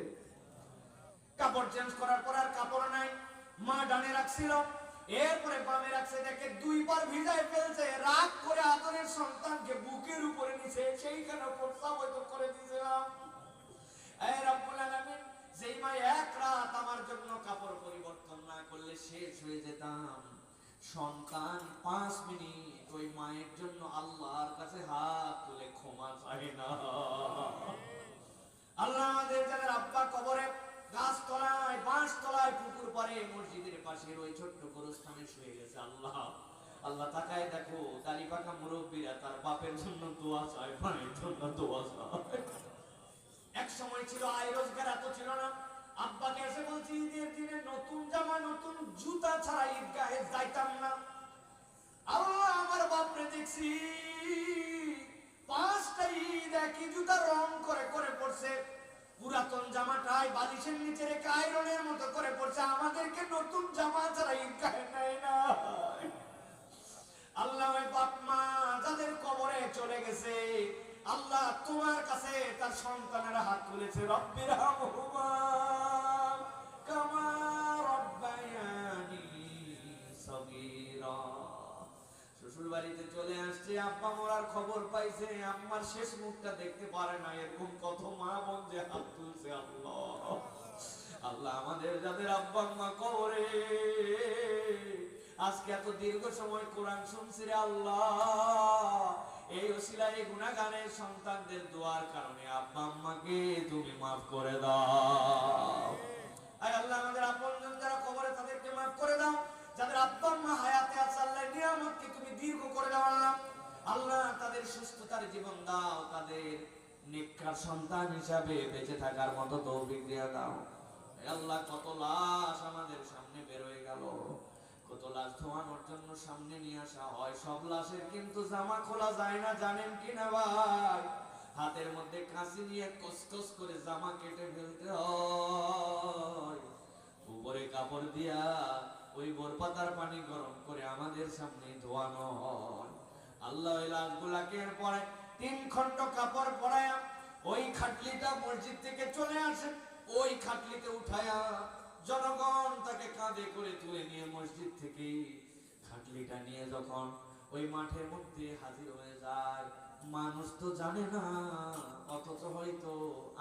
কাপড় চেঞ্জ করার পর আর কাপড় নাই, মা ডানে রাখছিল, এরপরে বামে রাখছে, দেখে 2 বার ভিজায় ফেলছে। রাগ করে আদরের সন্তানকে বুকের উপরে নিছে, সেইখানে প্রস্রাব হয়তো করে দিয়েছিলাম। এই রব্বুল আলামিন, যেই মা 1 রাত আমার কাপড় পরিবর্তন না করলে শেষ হয়ে যেতাম। সন্তান 5 মিনিট ওই মায়ের জন্য আল্লাহর কাছে হাত তুলে ক্ষমা চায় না। আল্লাহ আমাদের যাদের আব্বা কবরে গাছ তলায়, বাঁশ তলায়, পুকুর পাড়ে, মসজিদের পাশে ওই ছোট্ট গোরস্থানে শুয়ে গেছে, আল্লাহ আল্লাহ তাকায় দেখো, দাড়ি পাকা মুরব্বীরা তার বাপের জন্য দোয়া চায়, মায়ের জন্য দোয়া চায়। এক সময় ছিল আয় রোজগার এত ছিল না, আব্বাকে এসে বলছি ঈদের দিনে নতুন জামা নতুন জুতা ছাড়া ঈদগাহে যাইতাম না। আল্লাহ আমার বাপরে দেখছি 5টা ঈদ একই জুতা রং করে করে পড়ছে, পুরাতন জামাটাই বালিশের নিচে রেখে আয়রনের মতো করে পড়ছে, আমাদেরকে নতুন জামা ছাড়া ঈদগাহে নেয় না। আল্লাহ ওই বাপ মা যাদের কবরে চলে গেছে, আল্লাহ তোমার কাছে তার সন্তানেরা হাত তুলেছে, রব্বির হামহুমা কামা রব্বায়ানি সগীরা। শ্বশুর বাড়িতে চলে আসছে, আব্বা মরার খবর পাইছে, আম্মার শেষ মুখটা দেখতে পারে না, এরকম কত মা বোন যে হাত তুলছে। আল্লাহ আল্লাহ আমাদের যাদের আব্বা আম্মা কবরে, আজকে এত দীর্ঘ সময় কোরআন শুনছি রে আল্লাহ, এই ওসিলায় গুনাহগারের সন্তানদের দোয়ার কারণে আব্বা আম্মাকে তুমি মাফ করে দাও। আয় আল্লাহ আমাদের আপনজন যারা কবরে তাদেরকে মাফ করে দাও, যাদের আব্বা আম্মা হায়াতে আছে আল্লাহ নিয়ামতকে তুমি দীর্ঘ করে দাও। আল্লাহ আল্লাহ তাদের সুস্থতার জীবন দাও, তাদের নেককার সন্তান হিসাবে বেঁচে থাকার মতো তৌফিক দিয়ে দাও। আল্লাহ কত লাশ আমাদের সামনে বের হয়ে গেল, কত লাশ ধোয়ানোর জন্য সামনে নিয়ে আসা হয়, সব লাশের কিন্তু জামা খোলা যায় না, জানেন কি না ভাই? হাতের মধ্যে কাঁচি নিয়ে কসকস করে জামা কেটে ফেলতে হয়, উপরে কাপড় দিয়া ওই বোরপাতার পানি গরম করে আমাদের সামনে ধোয়ানো হয়। আল্লাহ ওই লাশগুলাকে এরপরে 3 খণ্ড কাপড় পরায়া ওই খাটলিটা মসজিদ থেকে চলে আসে, ওই খাটলিতে উঠায়া জনগণ তাকে কাঁধে করে তুলে নিয়ে মসজিদ থেকে খাটলিটা নিয়ে যখন ওই মাঠের মধ্যে হাজির হয়ে যায়, মানুষ তো জানে না, অথচ হয়তো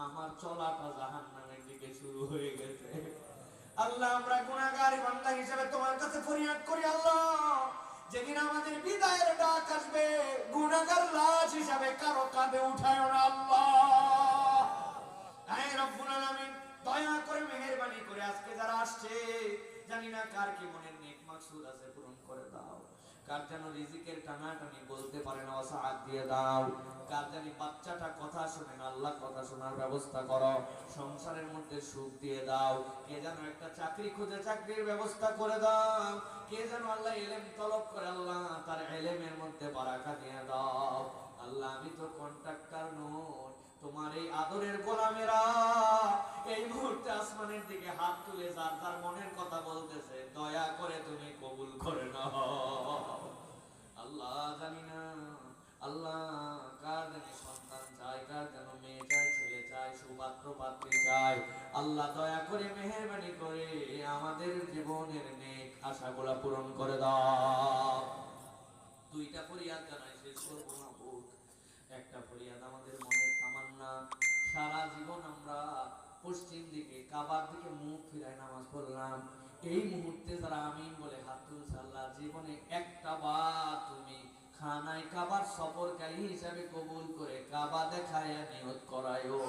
আমার চলাটা জাহান্নামের দিকে শুরু হয়ে গেছে। আল্লাহ আমরা গুনাহগার বান্দা হিসেবে তোমার কাছে ফরিয়াদ করি, আল্লাহ যেদিন আমাদের বিদায়ের ডাক আসবে, গুনাহগার লাশ হিসেবে কারো কাঁধে উঠায়ো না আল্লাহ। আয় রব্বুল আলামিন দয়া করে মেহেরবানি করে আজকে যারা আসছে, জানি না কার কি মনের নেক মাকসুদ আছে, পূরণ করে দাও। কার যেন রিজিকের টানাটানি বলতে পারে না, ওয়াসাআত দিয়ে দাও। কার জানি বাচ্চাটা কথা শুনে না, আল্লাহ কথা শোনার ব্যবস্থা করো, সংসারের মধ্যে সুখ দিয়ে দাও। কে যেন একটা চাকরি খুঁজে চাকরির ব্যবস্থা করে দাও। কে যেন আল্লাহ ইলম তলব করে, আল্লাহ তার ইলমের মধ্যে বারাকা দিয়ে দাও। আল্লাহ আমি তো কন্ট্রাক্টর নই, তোমার এই আদরের গোলামেরা এই মুহূর্তে আসমানের দিকে হাত তুলে যার যার মনের কথা বলতেছে, দয়া করে তুমি কবুল করে নাও। আল্লাহ জানি না আল্লাহ কার যেন সন্তান চাই, কার যেন মেয়ে চাই, ছেলে চাই, সুপাত্র পাত্রী চাই, আল্লাহ দয়া করে মেহেরবানি করে আমাদের জীবনের নেক আশাগুলা পূরণ করে দাও। 2টা ফরিয়াদ জানাই, শেষ করবো না। একটা ফরিয়াদ আমাদের মনের তামান্না, সারা জীবন আমরা পশ্চিম দিকে কাবার দিকে মুখ ফিরায় নামাজ পড়লাম, এই মুহূর্তে যারা আমিন বলে হাত তুলছে, আল্লাহ জীবনে একটা বার তুমি খানায় কাবার সফরকারী হিসাবে কবুল করে কাবা দেখায় নিয়ত করায়ও।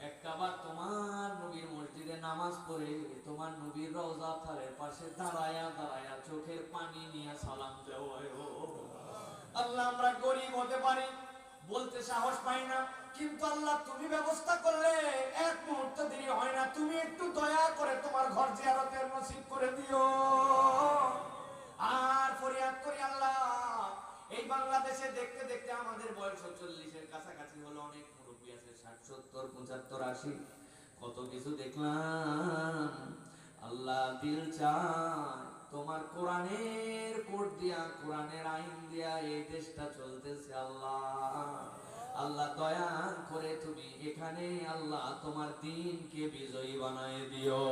একটা বার তোমার নবীর মসজিদে নামাজ পড়ে তোমার নবীর রওজা থারের পাশে দাঁড়ায়া দাঁড়ায়া চোখের পানি নিয়ে সালাম দেওয়ায়ও। আল্লাহ আমরা গরিব হতে পারি, বলতে সাহস পাই না, কিন্তু আল্লাহ তুমি ব্যবস্থা করলে 1 মুহূর্ত দেরি হয় না, তুমি একটু দয়া করে তোমার ঘর জিয়ারতের নসিব করে দিও। আর ফরিয়াদ করি আল্লাহ, এই বাংলাদেশে দেখতে দেখতে আমাদের বয়স 40-এর কাছাকাছি হলো, অনেক মুরব্বী আছে 60, 70, 75, 80, কত কিছু দেখলাম। আল্লাহ দিল চায় তোমার কোরআনের কোড দিয়া, কোরআনের আইন দিয়া এই দেশটা চলতেছে। আল্লাহ আল্লাহ দয়া করে তুমি এখানে আল্লাহ তোমার দ্বীনকে বিজয়ী বানায় দিও।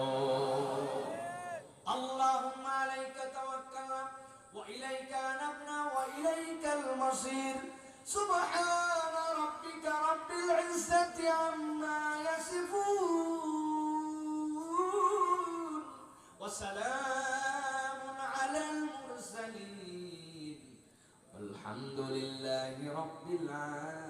আল্লাহুম্মা আলাইকা তাওয়াক্কালনা ওয়া ইলাইকা আনাবনা ওয়া ইলাইকাল মাসির। সুবহানা রাব্বিকা রাব্বিল ইজ্জাতি আম্মা ইয়াসিফুন الحمد لله رب العالمين